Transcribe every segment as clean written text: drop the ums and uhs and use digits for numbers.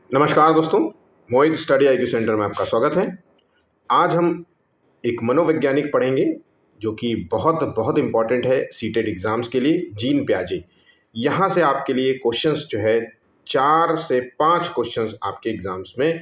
नमस्कार दोस्तों, मोहित study IQ centre में आपका स्वागत है। आज हम एक मनोवैज्ञानिक पढ़ेंगे जो कि बहुत बहुत इम्पॉर्टेंट है सीटेट एग्ज़ाम्स के लिए, जीन प्याजे। यहाँ से आपके लिए क्वेश्चंस जो है 4 से 5 क्वेश्चंस आपके एग्ज़ाम्स में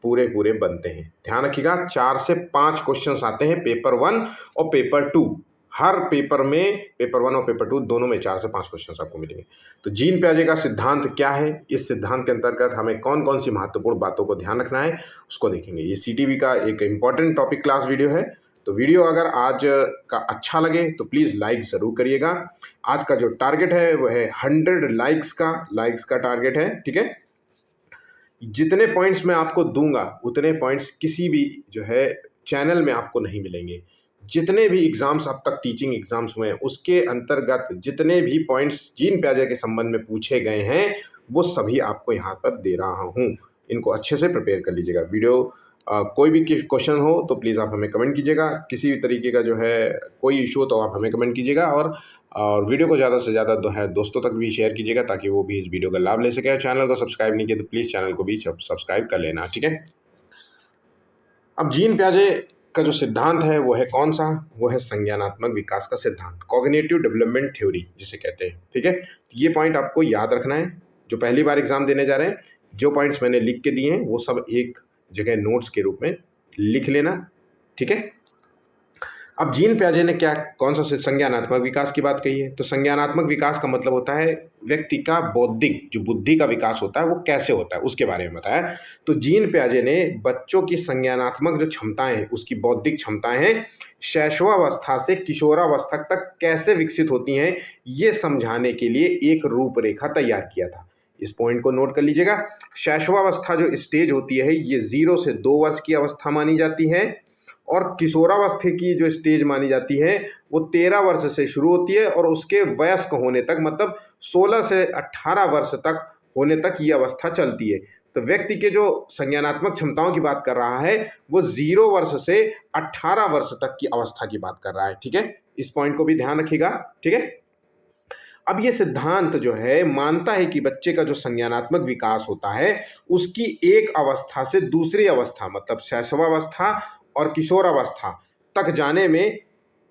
पूरे पूरे बनते हैं। ध्यान रखिएगा, 4 से 5 क्वेश्चंस आते हैं पेपर 1 और पेपर 2। हर पेपर में पेपर 1 और पेपर 2 दोनों में 4 से 5 क्वेश्चंस आपको मिलेंगे। तो जीन प्याजे का सिद्धांत क्या है, इस सिद्धांत के अंतर्गत हमें कौन कौन सी महत्वपूर्ण बातों को ध्यान रखना है, उसको देखेंगे। ये सीटीबी का एक इम्पॉर्टेंट टॉपिक क्लास वीडियो है। तो वीडियो अगर आज का अच्छा लगे तो प्लीज़ लाइक ज़रूर करिएगा। आज का जो टारगेट है वो है 100 लाइक्स का टारगेट है, ठीक है। जितने पॉइंट्स मैं आपको दूंगा उतने पॉइंट्स किसी भी जो है चैनल में आपको नहीं मिलेंगे। जितने भी एग्जाम्स अब तक टीचिंग एग्जाम्स हुए हैं उसके अंतर्गत जितने भी पॉइंट्स जीन प्याजे के संबंध में पूछे गए हैं वो सभी आपको यहाँ पर दे रहा हूँ। इनको अच्छे से प्रिपेयर कर लीजिएगा। वीडियो कोई भी क्वेश्चन हो तो प्लीज़ आप हमें कमेंट कीजिएगा। किसी भी तरीके का जो है कोई इशू हो तो आप हमें कमेंट कीजिएगा, और वीडियो को ज़्यादा से ज़्यादा दोस्तों तक भी शेयर कीजिएगा ताकि वो भी इस वीडियो का लाभ ले सके। चैनल को सब्सक्राइब नहीं किया तो प्लीज़ चैनल को भी सब्सक्राइब कर लेना, ठीक है। अब जीन प्याजे का जो सिद्धांत है वो है कौन सा? वो है संज्ञानात्मक विकास का सिद्धांत, कॉग्निटिव डेवलपमेंट थ्योरी जिसे कहते हैं, ठीक है। ये पॉइंट आपको याद रखना है। जो पहली बार एग्जाम देने जा रहे हैं, जो पॉइंट्स मैंने लिख के दिए हैं वो सब एक जगह नोट्स के रूप में लिख लेना, ठीक है। अब जीन प्याजे ने कौन सा संज्ञानात्मक विकास की बात कही है? तो संज्ञानात्मक विकास का मतलब होता है व्यक्ति का बौद्धिक जो बुद्धि का विकास होता है वो कैसे होता है उसके बारे में बताया। तो जीन प्याजे ने बच्चों की संज्ञानात्मक जो क्षमताएं हैं, उसकी बौद्धिक क्षमताएं हैं, शैशवावस्था से किशोरावस्था तक कैसे विकसित होती हैं, ये समझाने के लिए एक रूपरेखा तैयार किया था। इस पॉइंट को नोट कर लीजिएगा। शैशवावस्था जो स्टेज होती है ये 0 से 2 वर्ष की अवस्था मानी जाती है, और किशोरावस्था की जो स्टेज मानी जाती है वो 13 वर्ष से शुरू होती है और उसके वयस्क होने तक, मतलब 16 से 18 वर्ष तक होने तक ये अवस्था चलती है। तो व्यक्ति के जो संज्ञानात्मक क्षमताओं की बात कर रहा है वो 0 वर्ष से 18 वर्ष तक की अवस्था की बात कर रहा है, ठीक है। इस पॉइंट को भी ध्यान रखिएगा, ठीक है। अब ये सिद्धांत जो है मानता है कि बच्चे का जो संज्ञानात्मक विकास होता है उसकी एक अवस्था से दूसरी अवस्था, मतलब शैशवावस्था और किशोरावस्था तक जाने में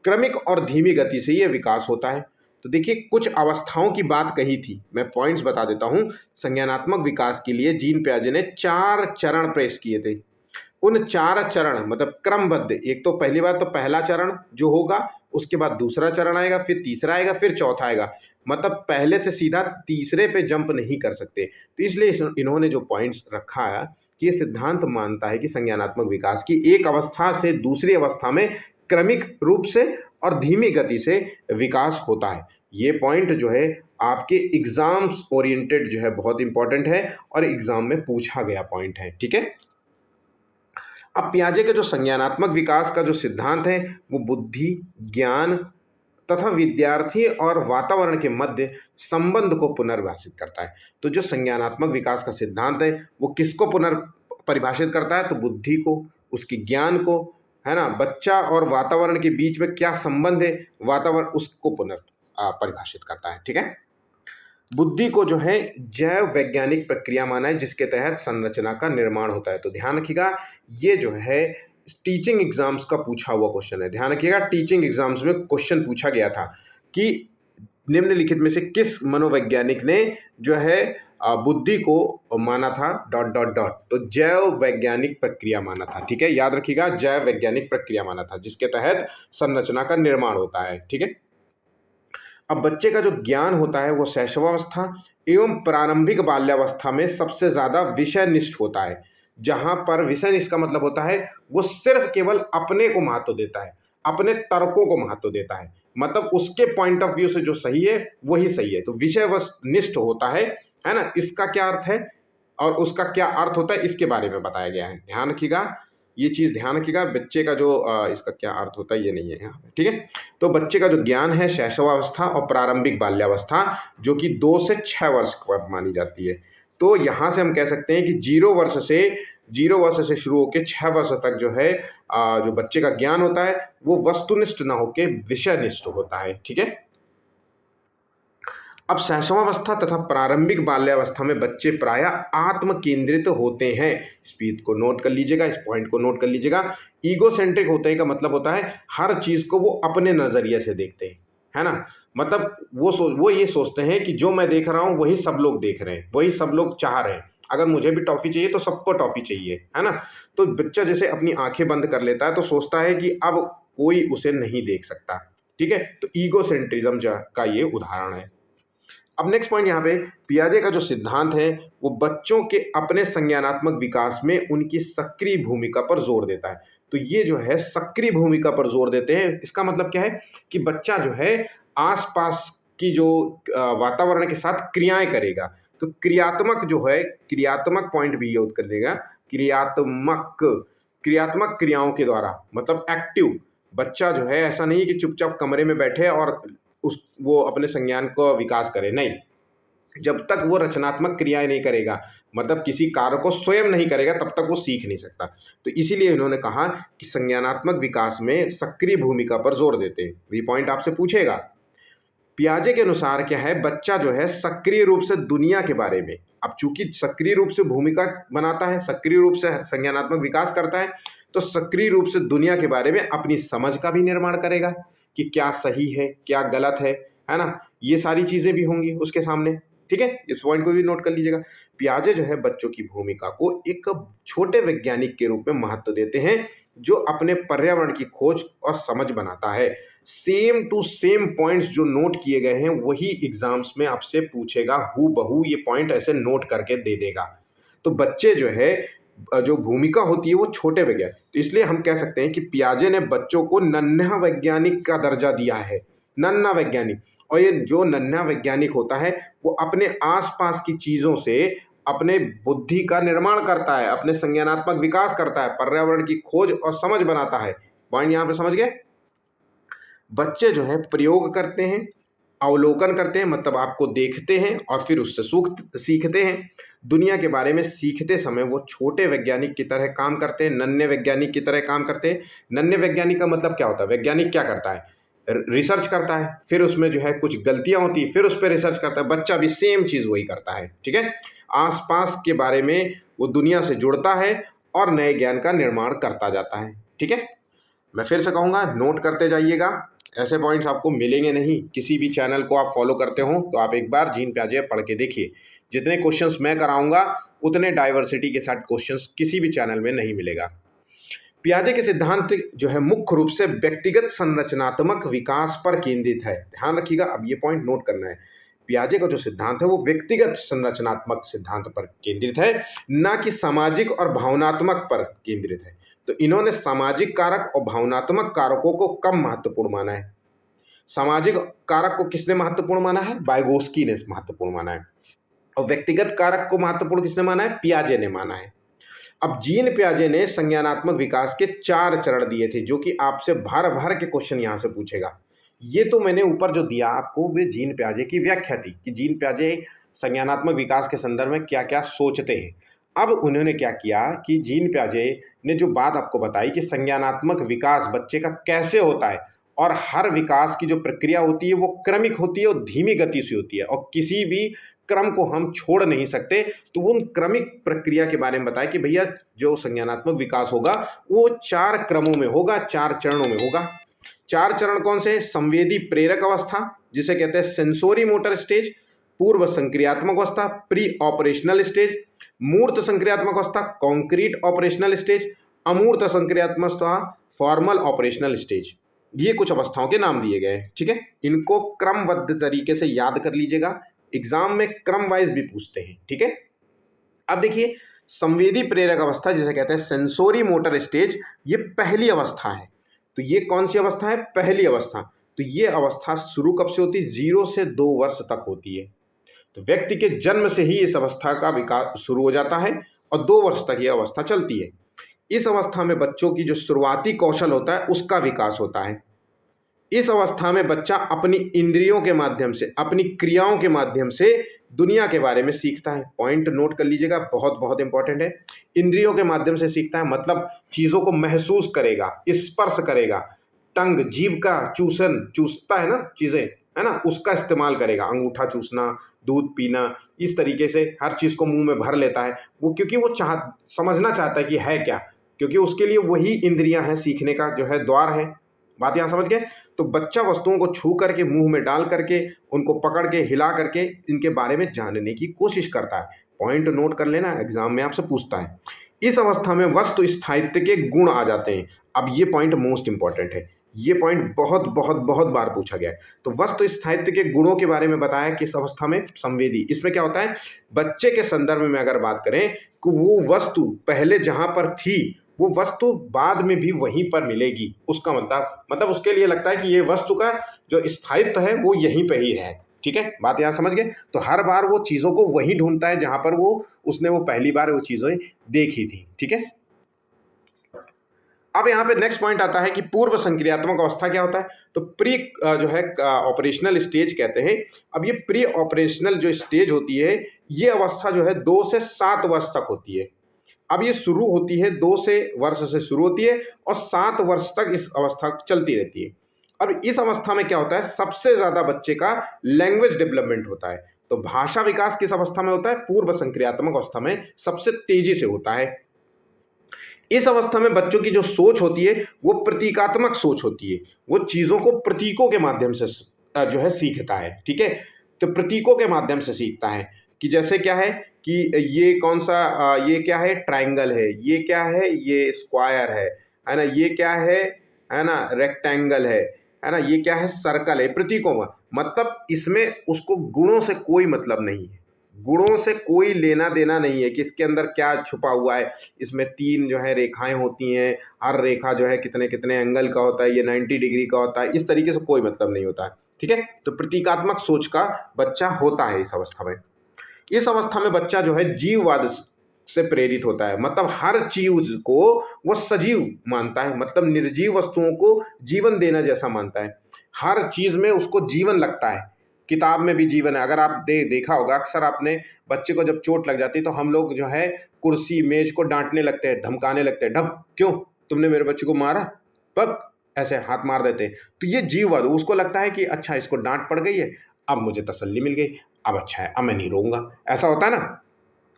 क्रमिक और धीमी गति से ये विकास होता है। तो देखिए, कुछ अवस्थाओं की बात कही थी, मैं पॉइंट्स बता देता हूं। संज्ञानात्मक विकास के लिए जीन प्याजे ने 4 चरण पेश किए थे। उन 4 चरण मतलब क्रमबद्ध, एक तो पहली बार तो पहला चरण जो होगा, उसके बाद दूसरा चरण आएगा, फिर तीसरा आएगा, फिर चौथा आएगा। मतलब पहले से सीधा तीसरे पे जंप नहीं कर सकते। तो इसलिए इन्होंने जो पॉइंट्स रखा है कि ये सिद्धांत मानता है कि संज्ञानात्मक विकास की एक अवस्था से दूसरी अवस्था में क्रमिक रूप से और धीमी गति से विकास होता है। ये पॉइंट जो है आपके एग्जाम्स ओरिएंटेड जो है बहुत इंपॉर्टेंट है और एग्जाम में पूछा गया पॉइंट है, ठीक है। अब पियाजे के जो संज्ञानात्मक विकास का जो सिद्धांत है वो बुद्धि, ज्ञान तथा विद्यार्थी और वातावरण के मध्य संबंध को पुनर्परिभाषित करता है। तो जो संज्ञानात्मक विकास का सिद्धांत है वो किसको पुनर्परिभाषित करता है? तो बुद्धि को, उसकी ज्ञान को, है ना, बच्चा और वातावरण के बीच में क्या संबंध है, वातावरण, उसको पुनर्परिभाषित करता है, ठीक है। बुद्धि को जो है जैव वैज्ञानिक प्रक्रिया माना है जिसके तहत संरचना का निर्माण होता है। तो ध्यान रखिएगा, ये जो है टीचिंग एग्जाम्स का पूछा हुआ क्वेश्चन है। ध्यान रखिएगा, टीचिंग एग्जाम्स में क्वेश्चन पूछा गया था कि निम्नलिखित में से किस मनोवैज्ञानिक ने जो है बुद्धि को माना था डॉट डॉट डॉट। तो जैव वैज्ञानिक प्रक्रिया माना था, ठीक है। याद रखिएगा, जैव वैज्ञानिक प्रक्रिया माना था जिसके तहत संरचना का निर्माण होता है, ठीक है। अब बच्चे का जो ज्ञान होता है वो शैशवावस्था एवं प्रारंभिक बाल्यावस्था में सबसे ज्यादा विषयनिष्ठ होता है। जहां पर विषयनिष्ठ का मतलब होता है वो सिर्फ केवल अपने को महत्व देता है, अपने तर्कों को महत्व देता है, मतलब उसके पॉइंट ऑफ व्यू से जो सही है वही सही है। तो विषयनिष्ठ होता है ना। इसका क्या अर्थ है और उसका क्या अर्थ होता है इसके बारे में बताया गया है। ध्यान रखिएगा, ये चीज ध्यान रखिएगा। बच्चे का जो इसका क्या अर्थ होता है ये नहीं है यहाँ पे, ठीक है। तो बच्चे का जो ज्ञान है शैशवावस्था और प्रारंभिक बाल्यावस्था जो कि 2 से 6 वर्ष पर मानी जाती है। तो यहाँ से हम कह सकते हैं कि 0 वर्ष से शुरू होकर 6 वर्ष तक जो है जो बच्चे का ज्ञान होता है वो वस्तुनिष्ठ ना होकर विषयनिष्ठ होता है, ठीक है। अब शैशवावस्था तथा प्रारंभिक बाल्यावस्था में बच्चे प्रायः आत्म केंद्रित होते हैं। इस बात को नोट कर लीजिएगा, इस पॉइंट को नोट कर लीजिएगा। ईगोसेंट्रिक होते हैं का मतलब होता है हर चीज को वो अपने नजरिए से देखते हैं, है ना। मतलब वो ये सोचते हैं कि जो मैं देख रहा हूं वही सब लोग देख रहे हैं, वही सब लोग चाह रहे हैं। अगर मुझे भी टॉफी चाहिए तो सबको टॉफी चाहिए, है ना। तो बच्चा जैसे अपनी आंखें बंद कर लेता है तो सोचता है कि अब कोई उसे नहीं देख सकता, ठीक है। तो ईगोसेंट्रिज्म का ये उदाहरण है। अब नेक्स्ट पॉइंट यहाँ पे पियाजे का जो सिद्धांत है वो बच्चों के अपने संज्ञानात्मक विकास में उनकी सक्रिय भूमिका पर जोर देता है। तो ये जो है सक्रिय भूमिका पर जोर देते हैं, इसका मतलब क्या है कि बच्चा जो है आसपास की जो वातावरण के साथ क्रियाएं करेगा। तो क्रियात्मक जो है, क्रियात्मक पॉइंट भी यूज कर देगा, क्रियात्मक क्रियाओं के द्वारा, मतलब एक्टिव। बच्चा जो है ऐसा नहीं है कि चुपचाप कमरे में बैठे और वो अपने संज्ञान को विकास करे, नहीं। जब तक वो रचनात्मक क्रियाएं नहीं करेगा, मतलब किसी कार्य को स्वयं नहीं करेगा, तब तक वो सीख नहीं सकता। तो इसीलिए इन्होंने कहा कि संज्ञानात्मक विकास में सक्रिय भूमिका पर जोर देते हैं। ये पॉइंट आपसे पूछेगा। पियाजे के अनुसार क्या है, बच्चा जो है सक्रिय रूप से दुनिया के बारे में, अब चूंकि सक्रिय रूप से भूमिका बनाता है, सक्रिय रूप से संज्ञानात्मक विकास करता है, तो सक्रिय रूप से दुनिया के बारे में अपनी समझ का भी निर्माण करेगा कि क्या सही है क्या गलत है ना। ये सारी चीजें भी होंगी उसके सामने, ठीक है। इस पॉइंट को भी नोट कर लीजिएगा। पियाजे जो है बच्चों की भूमिका को एक छोटे वैज्ञानिक के रूप में महत्व देते हैं जो अपने पर्यावरण की खोज और समझ बनाता है। सेम टू सेम पॉइंट्स जो नोट किए गए हैं वही एग्जाम्स में आपसे पूछेगा, हू बहू ये पॉइंट ऐसे नोट करके दे देगा। तो बच्चे जो है जो भूमिका होती है वो छोटे वैज्ञानिक, तो इसलिए हम कह सकते हैं कि पियाजे ने बच्चों को नन्हा वैज्ञानिक का दर्जा दिया है, नन्हा वैज्ञानिक। और ये जो नन्हा वैज्ञानिक होता है वो अपने आसपास की चीजों से अपने बुद्धि का निर्माण करता है, अपने संज्ञानात्मक विकास करता है, पर्यावरण की खोज और समझ बनाता है। पॉइंट यहां पे समझ गए। बच्चे जो है प्रयोग करते हैं, अवलोकन करते हैं, मतलब आपको देखते हैं और फिर उससे सीखते हैं। दुनिया के बारे में सीखते समय वो छोटे वैज्ञानिक की तरह काम करते हैं, नन्हे वैज्ञानिक की तरह काम करते हैं। नन्हे वैज्ञानिक का मतलब क्या होता है, वैज्ञानिक क्या करता है, रिसर्च करता है, फिर उसमें जो है कुछ गलतियां होती है, फिर उस पर रिसर्च करता है। बच्चा भी सेम चीज वही करता है, ठीक है। आसपास के बारे में वो दुनिया से जुड़ता है और नए ज्ञान का निर्माण करता जाता है, ठीक है। मैं फिर से कहूंगा, नोट करते जाइएगा, ऐसे पॉइंट्स आपको मिलेंगे नहीं। किसी भी चैनल को आप फॉलो करते हो तो आप एक बार जीन पियाजे पढ़ के देखिए। जितने क्वेश्चंस मैं कराऊंगा उतने डाइवर्सिटी के साथ क्वेश्चंस किसी भी चैनल में नहीं मिलेगा। पियाजे के सिद्धांत जो है मुख्य रूप से व्यक्तिगत संरचनात्मक विकास पर केंद्रित है। ध्यान रखिएगा, अब ये पॉइंट नोट करना है। पियाजे का जो सिद्धांत है वो व्यक्तिगत संरचनात्मक सिद्धांत पर केंद्रित है, न कि सामाजिक और भावनात्मक पर केंद्रित है। तो इन्होंने सामाजिक कारक और भावनात्मक कारकों को कम महत्वपूर्ण माना है। सामाजिक कारक को किसने महत्वपूर्ण माना है, वाइगोस्की ने महत्वपूर्ण माना है। और व्यक्तिगत कारक को महत्वपूर्ण किसने माना है, पियाजे ने माना है। अब जीन पियाजे ने संज्ञानात्मक विकास के 4 चरण दिए थे, जो कि आपसे भर भर के क्वेश्चन यहां से पूछेगा। ये तो मैंने ऊपर जो दिया आपको वे जीन पियाजे की व्याख्या थी कि जीन पियाजे संज्ञानात्मक विकास के संदर्भ में क्या क्या सोचते हैं। अब उन्होंने क्या किया कि जीन पियाजे ने जो बात आपको बताई कि संज्ञानात्मक विकास बच्चे का कैसे होता है, और हर विकास की जो प्रक्रिया होती है वो क्रमिक होती है और धीमी गति से होती है, और किसी भी क्रम को हम छोड़ नहीं सकते। तो उन क्रमिक प्रक्रिया के बारे में बताया कि भैया जो संज्ञानात्मक विकास होगा वो 4 क्रमों में होगा, 4 चरणों में होगा। 4 चरण कौन से, संवेदी प्रेरक अवस्था जिसे कहते हैं सेंसोरी मोटर स्टेज, पूर्व संक्रियात्मक अवस्था प्री ऑपरेशनल स्टेज, मूर्त संक्रियात्मक अवस्था कॉन्क्रीट ऑपरेशनल स्टेज, अमूर्त संक्रियात्मक अवस्था फॉर्मल ऑपरेशनल स्टेज। ये कुछ अवस्थाओं के नाम दिए गए, ठीक है। इनको क्रमबद्ध तरीके से याद कर लीजिएगा, एग्जाम में क्रम वाइज भी पूछते हैं, ठीक है। अब देखिए संवेदी प्रेरक अवस्था जिसे कहते हैं सेंसोरी मोटर स्टेज, ये पहली अवस्था है। तो ये कौन सी अवस्था है, पहली अवस्था। तो ये अवस्था शुरू कब से होती है, 0 से 2 वर्ष तक होती है। तो व्यक्ति के जन्म से ही इस अवस्था का विकास शुरू हो जाता है और 2 वर्ष तक यह अवस्था चलती है। इस अवस्था में बच्चों की जो शुरुआती कौशल होता है उसका विकास होता है। इस अवस्था में बच्चा अपनी इंद्रियों के माध्यम से, अपनी क्रियाओं के माध्यम से दुनिया के बारे में सीखता है। पॉइंट नोट कर लीजिएगा, बहुत बहुत इंपॉर्टेंट है। इंद्रियों के माध्यम से सीखता है मतलब चीजों को महसूस करेगा, स्पर्श करेगा, टंग जीभ का चूसता है ना चीजें, है ना, उसका इस्तेमाल करेगा। अंगूठा चूसना, दूध पीना, इस तरीके से हर चीज़ को मुंह में भर लेता है वो, क्योंकि वो समझना चाहता है कि है क्या, क्योंकि उसके लिए वही इंद्रियां हैं, सीखने का जो है द्वार है। बात यहाँ समझ गए। तो बच्चा वस्तुओं को छू करके, मुंह में डाल करके, उनको पकड़ के, हिला करके इनके बारे में जानने की कोशिश करता है। पॉइंट नोट कर लेना, एग्जाम में आपसे पूछता है। इस अवस्था में वस्तु स्थायित्व के गुण आ जाते हैं। अब ये पॉइंट मोस्ट इंपॉर्टेंट है, ये पॉइंट बहुत बहुत बहुत बार पूछा गया है। तो वस्तु स्थायित्व के गुणों के बारे में बताया किस अवस्था में, संवेदी। इसमें क्या होता है, बच्चे के संदर्भ में अगर बात करें कि वो वस्तु पहले जहां पर थी वो वस्तु बाद में भी वहीं पर मिलेगी, उसका मतलब उसके लिए लगता है कि ये वस्तु का जो स्थायित्व है वो यहीं पे ही है। ठीक है, बात यहाँ समझ गए। तो हर बार वो चीज़ों को वहीं ढूंढता है जहां पर उसने पहली बार वो चीज़ें देखी थी। ठीक है, अब यहाँ पे नेक्स्ट पॉइंट आता है कि पूर्व संक्रियात्मक अवस्था क्या होता है। तो प्री जो है ऑपरेशनल स्टेज कहते हैं। अब ये प्री ऑपरेशनल जो स्टेज होती है, ये अवस्था जो है 2 से 7 वर्ष तक होती है। अब ये शुरू होती है 2 से वर्ष से शुरू होती है और 7 वर्ष तक इस अवस्था चलती रहती है। अब इस अवस्था में क्या होता है, सबसे ज्यादा बच्चे का लैंग्वेज डेवलपमेंट होता है। तो भाषा विकास किस अवस्था में होता है, पूर्व संक्रियात्मक अवस्था में सबसे तेजी से होता है। इस अवस्था में बच्चों की जो सोच होती है वो प्रतीकात्मक सोच होती है, वो चीजों को प्रतीकों के माध्यम से जो है सीखता है। ठीक है, तो प्रतीकों के माध्यम से सीखता है कि जैसे क्या है कि ये कौन सा ये क्या है, ट्रायंगल है, ये क्या है, ये स्क्वायर है ना, ये क्या है ना, रेक्टेंगल है ना, ये क्या है, सर्कल है। प्रतीकों में मतलब इसमें उसको गुणों से कोई मतलब नहीं है, गुणों से कोई लेना देना नहीं है कि इसके अंदर क्या छुपा हुआ है। इसमें 3 जो है रेखाएं होती हैं, हर रेखा जो है कितने कितने एंगल का होता है, ये 90 डिग्री का होता है, इस तरीके से कोई मतलब नहीं होता है। ठीक है, तो प्रतीकात्मक सोच का बच्चा होता है इस अवस्था में। इस अवस्था में बच्चा जो है जीववाद से प्रेरित होता है, मतलब हर चीज को वो सजीव मानता है, मतलब निर्जीव वस्तुओं को जीवन देना जैसा मानता है। हर चीज में उसको जीवन लगता है। किताब में भी जीवन है। अगर आप देखा होगा, अक्सर आपने बच्चे को जब चोट लग जाती है तो हम लोग जो है कुर्सी मेज को डांटने लगते हैं, धमकाने लगते हैं, ढप क्यों तुमने मेरे बच्चे को मारा, पक ऐसे हाथ मार देते हैं। तो ये जीववाद, उसको लगता है कि अच्छा इसको डांट पड़ गई है, अब मुझे तसल्ली मिल गई, अब अच्छा है, अब मैं नहीं रोऊंगा, ऐसा होता है ना।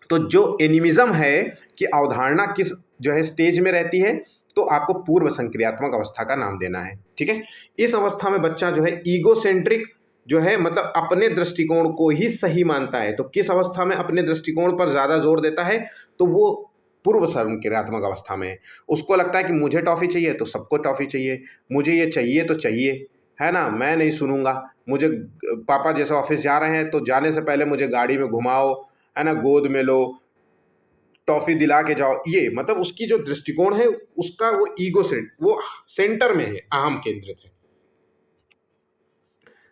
तो जो एनिमिज्म है कि अवधारणा किस जो है स्टेज में रहती है, तो आपको पूर्व संक्रियात्मक अवस्था का नाम देना है। ठीक है, इस अवस्था में बच्चा जो है ईगोसेंट्रिक जो है, मतलब अपने दृष्टिकोण को ही सही मानता है। तो किस अवस्था में अपने दृष्टिकोण पर ज्यादा जोर देता है, तो वो पूर्व संक्रियात्मक अवस्था में है। उसको लगता है कि मुझे टॉफी चाहिए तो सबको टॉफी चाहिए, मुझे ये चाहिए तो चाहिए, है ना, मैं नहीं सुनूंगा। मुझे पापा जैसे ऑफिस जा रहे हैं तो जाने से पहले मुझे गाड़ी में घुमाओ, है ना, गोद में लो, टॉफी दिला के जाओ। ये मतलब उसकी जो दृष्टिकोण है उसका वो ईगो वो सेंटर में है, अहम केंद्रित है।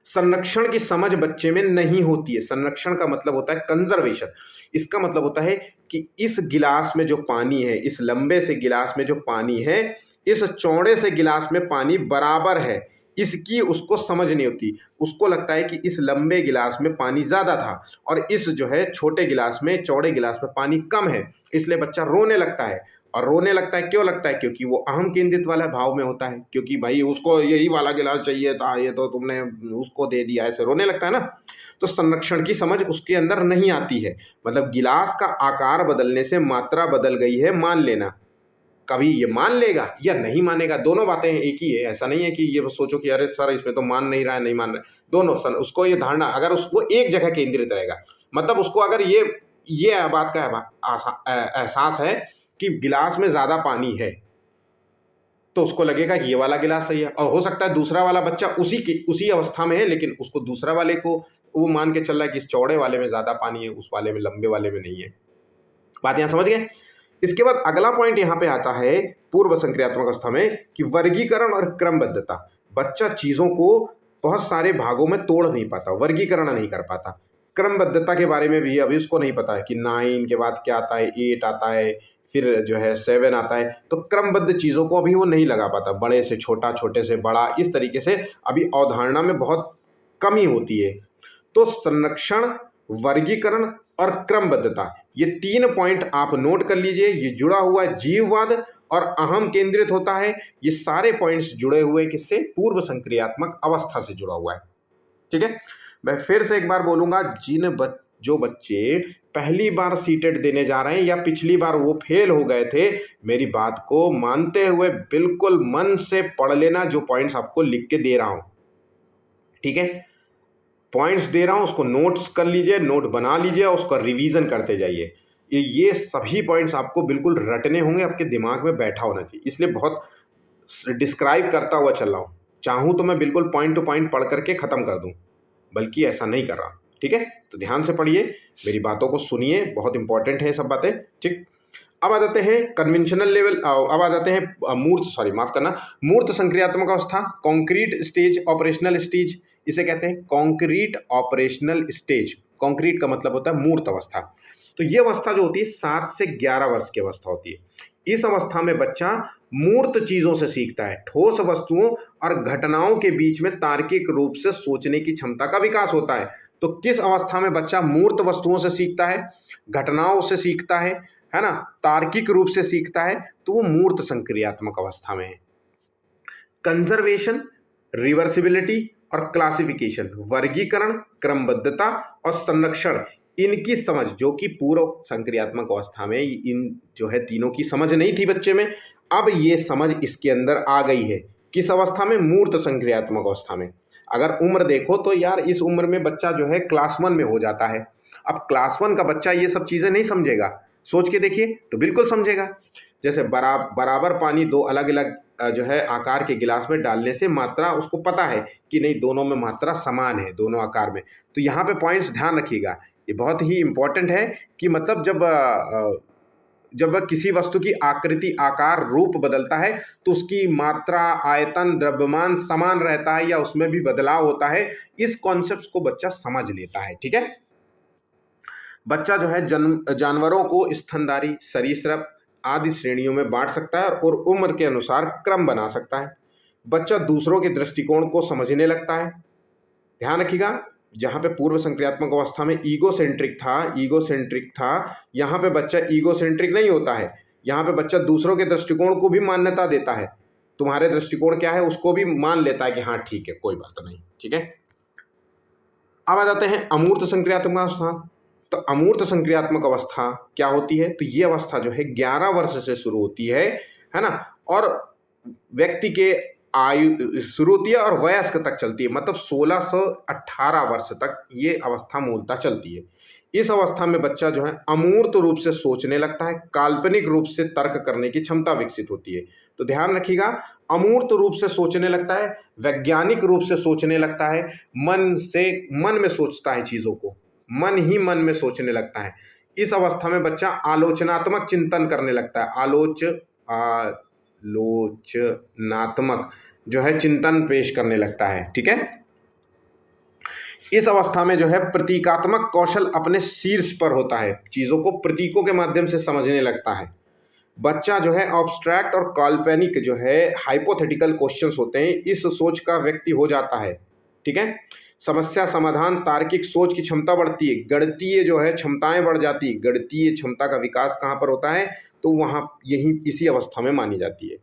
संरक्षण की समझ बच्चे में नहीं होती है। संरक्षण का मतलब होता है कंजर्वेशन। इसका मतलब होता है कि इस गिलास में जो पानी है, इस लंबे से गिलास में जो पानी है, इस चौड़े से गिलास में पानी बराबर है, इसकी उसको समझ नहीं होती। उसको लगता है कि इस लंबे गिलास में पानी ज्यादा था और इस जो है छोटे गिलास में, चौड़े गिलास में पानी कम है, इसलिए बच्चा रोने लगता है। और रोने लगता है, क्यों लगता है, क्योंकि वो अहम केंद्रित वाला भाव में होता है, क्योंकि भाई उसको यही वाला गिलास चाहिए था, ये तो तुमने उसको दे दिया, ऐसे रोने लगता है ना। तो संरक्षण की समझ उसके अंदर नहीं आती है। मतलब गिलास का आकार बदलने से मात्रा बदल गई है मान लेना, कभी ये मान लेगा या नहीं मानेगा, दोनों बातें एक ही है। ऐसा नहीं है कि ये सोचो कि अरे सर इसमें तो मान नहीं रहा है, नहीं मान रहा है, दोनों उसको ये धारणा, अगर उसको एक जगह केंद्रित रहेगा, मतलब उसको अगर ये बात का एहसास है कि गिलास में ज्यादा पानी है, तो उसको लगेगा कि ये वाला गिलास सही है। और हो सकता है दूसरा वाला बच्चा उसी अवस्था में है, लेकिन उसको दूसरा वाले को वो मान के चल रहा है कि इस चौड़े वाले में ज्यादा पानी है, उस वाले में, लंबे वाले में नहीं है। बात यहां समझ गए। इसके बाद अगला पॉइंट यहां पे आता है पूर्व संक्रियात्मक अवस्था में कि वर्गीकरण और क्रमबद्धता। बच्चा चीजों को बहुत सारे भागों में तोड़ नहीं पाता, वर्गीकरण नहीं कर पाता। क्रमबद्धता के बारे में भी अभी उसको नहीं पता है कि 9 के बाद क्या आता है, 8 आता है, फिर जो है 7 आता है। तो क्रमबद्ध चीजों को अभी वो नहीं लगा पाता, बड़े से छोटा, छोटे से बड़ा, इस तरीके से अभी अवधारणा में बहुत कमी होती है। तो संरक्षण, वर्गीकरण और क्रमबद्धता, ये 3 पॉइंट आप नोट कर लीजिए। ये जुड़ा हुआ है जीववाद और अहम केंद्रित होता है। ये सारे पॉइंट्स जुड़े हुए किससे, पूर्व संक्रियात्मक अवस्था से जुड़ा हुआ है। ठीक है। मैं फिर से एक बार बोलूंगा, जो बच्चे पहली बार सीटेट देने जा रहे हैं या पिछली बार वो फेल हो गए थे, मेरी बात को मानते हुए बिल्कुल मन से पढ़ लेना जो पॉइंट्स आपको लिख के दे रहा हूं। ठीक है, पॉइंट्स दे रहा हूं, उसको नोट्स कर लीजिए, नोट बना लीजिए और उसका रिवीजन करते जाइए। ये सभी पॉइंट्स आपको बिल्कुल रटने होंगे, आपके दिमाग में बैठा होना चाहिए। इसलिए बहुत डिस्क्राइब करता हुआ चल रहा हूं। चाहूं तो मैं बिल्कुल पॉइंट टू पॉइंट पढ़ करके खत्म कर दूं, बल्कि ऐसा नहीं कर रहा। ठीक है, तो ध्यान से पढ़िए, मेरी बातों को सुनिए, बहुत इंपॉर्टेंट है सब बातें। ठीक, अब आ जाते हैं कन्वेंशनल लेवल, अब आ जाते हैं माफ करना, मूर्त संक्रियात्मक अवस्था, कॉन्क्रीट स्टेज, ऑपरेशनल स्टेज, इसे कहते हैं कॉन्क्रीट ऑपरेशनल स्टेज। कॉन्क्रीट का मतलब होता है मूर्त अवस्था। तो ये अवस्था जो होती है 7 से 11 वर्ष की अवस्था होती है। इस अवस्था में बच्चा मूर्त चीजों से सीखता है, ठोस वस्तुओं और घटनाओं के बीच में तार्किक रूप से सोचने की क्षमता का विकास होता है। तो किस अवस्था में बच्चा मूर्त वस्तुओं से सीखता है, घटनाओं से सीखता है ना, तार्किक रूप से सीखता है, तो वो मूर्त संक्रियात्मक अवस्था में है। कंजर्वेशन, रिवर्सिबिलिटी और क्लासिफिकेशन, वर्गीकरण, क्रमबद्धता और संरक्षण, इनकी समझ जो कि पूर्व संक्रियात्मक अवस्था में इन जो है तीनों की समझ नहीं थी बच्चे में, अब ये समझ इसके अंदर आ गई है। किस अवस्था में? मूर्त संक्रियात्मक अवस्था में। अगर उम्र देखो तो यार इस उम्र में बच्चा जो है क्लास 1 में हो जाता है। अब क्लास 1 का बच्चा ये सब चीजें नहीं समझेगा, सोच के देखिए तो बिल्कुल समझेगा। जैसे बराबर पानी दो अलग अलग जो है आकार के गिलास में डालने से मात्रा उसको पता है कि नहीं, दोनों में मात्रा समान है, दोनों आकार में। तो यहाँ पे पॉइंट्स ध्यान रखिएगा, ये बहुत ही इंपॉर्टेंट है कि मतलब जब वह किसी वस्तु की आकृति, आकार, रूप बदलता है तो उसकी मात्रा, आयतन, द्रव्यमान समान रहता है या उसमें भी बदलाव होता है। इस कॉन्सेप्ट को बच्चा समझ लेता है। ठीक है, बच्चा जो है जानवरों को स्तनधारी, सरीसृप आदि श्रेणियों में बांट सकता है और उम्र के अनुसार क्रम बना सकता है। बच्चा दूसरों के दृष्टिकोण को समझने लगता है। ध्यान रखिएगा, जहां पे पूर्व संक्रियात्मक अवस्था में ईगोसेंट्रिक था, यहाँ पे बच्चा ईगोसेंट्रिक नहीं होता है। यहाँ पे बच्चा दूसरों के दृष्टिकोण को भी मान्यता देता है। तुम्हारे दृष्टिकोण क्या है उसको भी मान लेता है कि हाँ ठीक है, कोई बात नहीं। ठीक है, अब आ जाते हैं अमूर्त संक्रियात्मक अवस्था। तो अमूर्त संक्रियात्मक अवस्था क्या होती है? तो ये अवस्था जो है 11 वर्ष से शुरू होती है ना, और व्यक्ति के आयु शुरू होती है और वयस्क तक चलती है, मतलब 16 से 18 वर्ष तक ये अवस्था मूलतः चलती है। इस अवस्था में बच्चा जो है अमूर्त रूप से सोचने लगता है, काल्पनिक रूप से तर्क करने की क्षमता विकसित होती है। तो ध्यान रखिएगा, अमूर्त रूप से सोचने लगता है, वैज्ञानिक रूप से सोचने लगता है, मन में सोचता है चीजों को, मन ही मन में सोचने लगता है। इस अवस्था में बच्चा आलोचनात्मक चिंतन करने लगता है, आलोचनात्मक जो है चिंतन पेश करने लगता है। ठीक है, इस अवस्था में जो है प्रतीकात्मक कौशल अपने शीर्ष पर होता है, चीजों को प्रतीकों के माध्यम से समझने लगता है। बच्चा जो है ऑब्स्ट्रैक्ट और काल्पनिक जो है हाइपोथेटिकल क्वेश्चंस होते हैं, इस सोच का व्यक्ति हो जाता है। ठीक है, समस्या समाधान, तार्किक सोच की क्षमता बढ़ती है, गणितीय जो है क्षमताएं बढ़ जाती है। गणितीय क्षमता का विकास कहाँ पर होता है? तो वहां यही इसी अवस्था में मानी जाती है।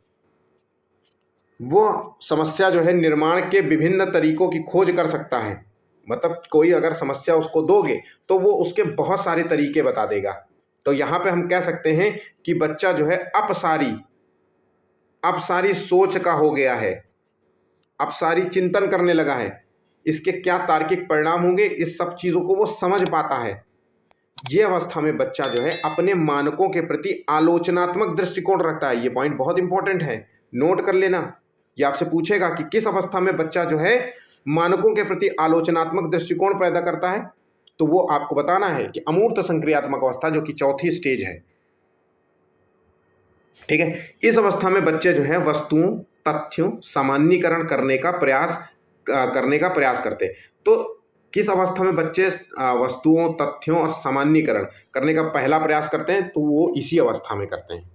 वो समस्या जो है निर्माण के विभिन्न तरीकों की खोज कर सकता है, मतलब कोई अगर समस्या उसको दोगे तो वो उसके बहुत सारे तरीके बता देगा। तो यहाँ पे हम कह सकते हैं कि बच्चा जो है अपसारी सोच का हो गया है, अपसारी चिंतन करने लगा है, इसके क्या तार्किक परिणाम होंगे, इस सब चीजों को वो समझ पाता है। ये अवस्था में बच्चा जो है अपने मानकों के प्रति आलोचनात्मक दृष्टिकोण रखता है। ये पॉइंट बहुत इंपॉर्टेंट है, नोट कर लेना। ये आपसे पूछेगा कि किस अवस्था में बच्चा जो है मानकों के प्रति आलोचनात्मक दृष्टिकोण पैदा करता है, तो वो आपको बताना है कि अमूर्त संक्रियात्मक अवस्था, जो कि चौथी स्टेज है। ठीक है, इस अवस्था में बच्चे जो है वस्तुओं, तथ्यों सामान्यीकरण करने का प्रयास करते हैं। तो किस अवस्था में बच्चे वस्तुओं, तथ्यों और सामान्यीकरण करने का पहला प्रयास करते हैं? तो वो इसी अवस्था में करते हैं।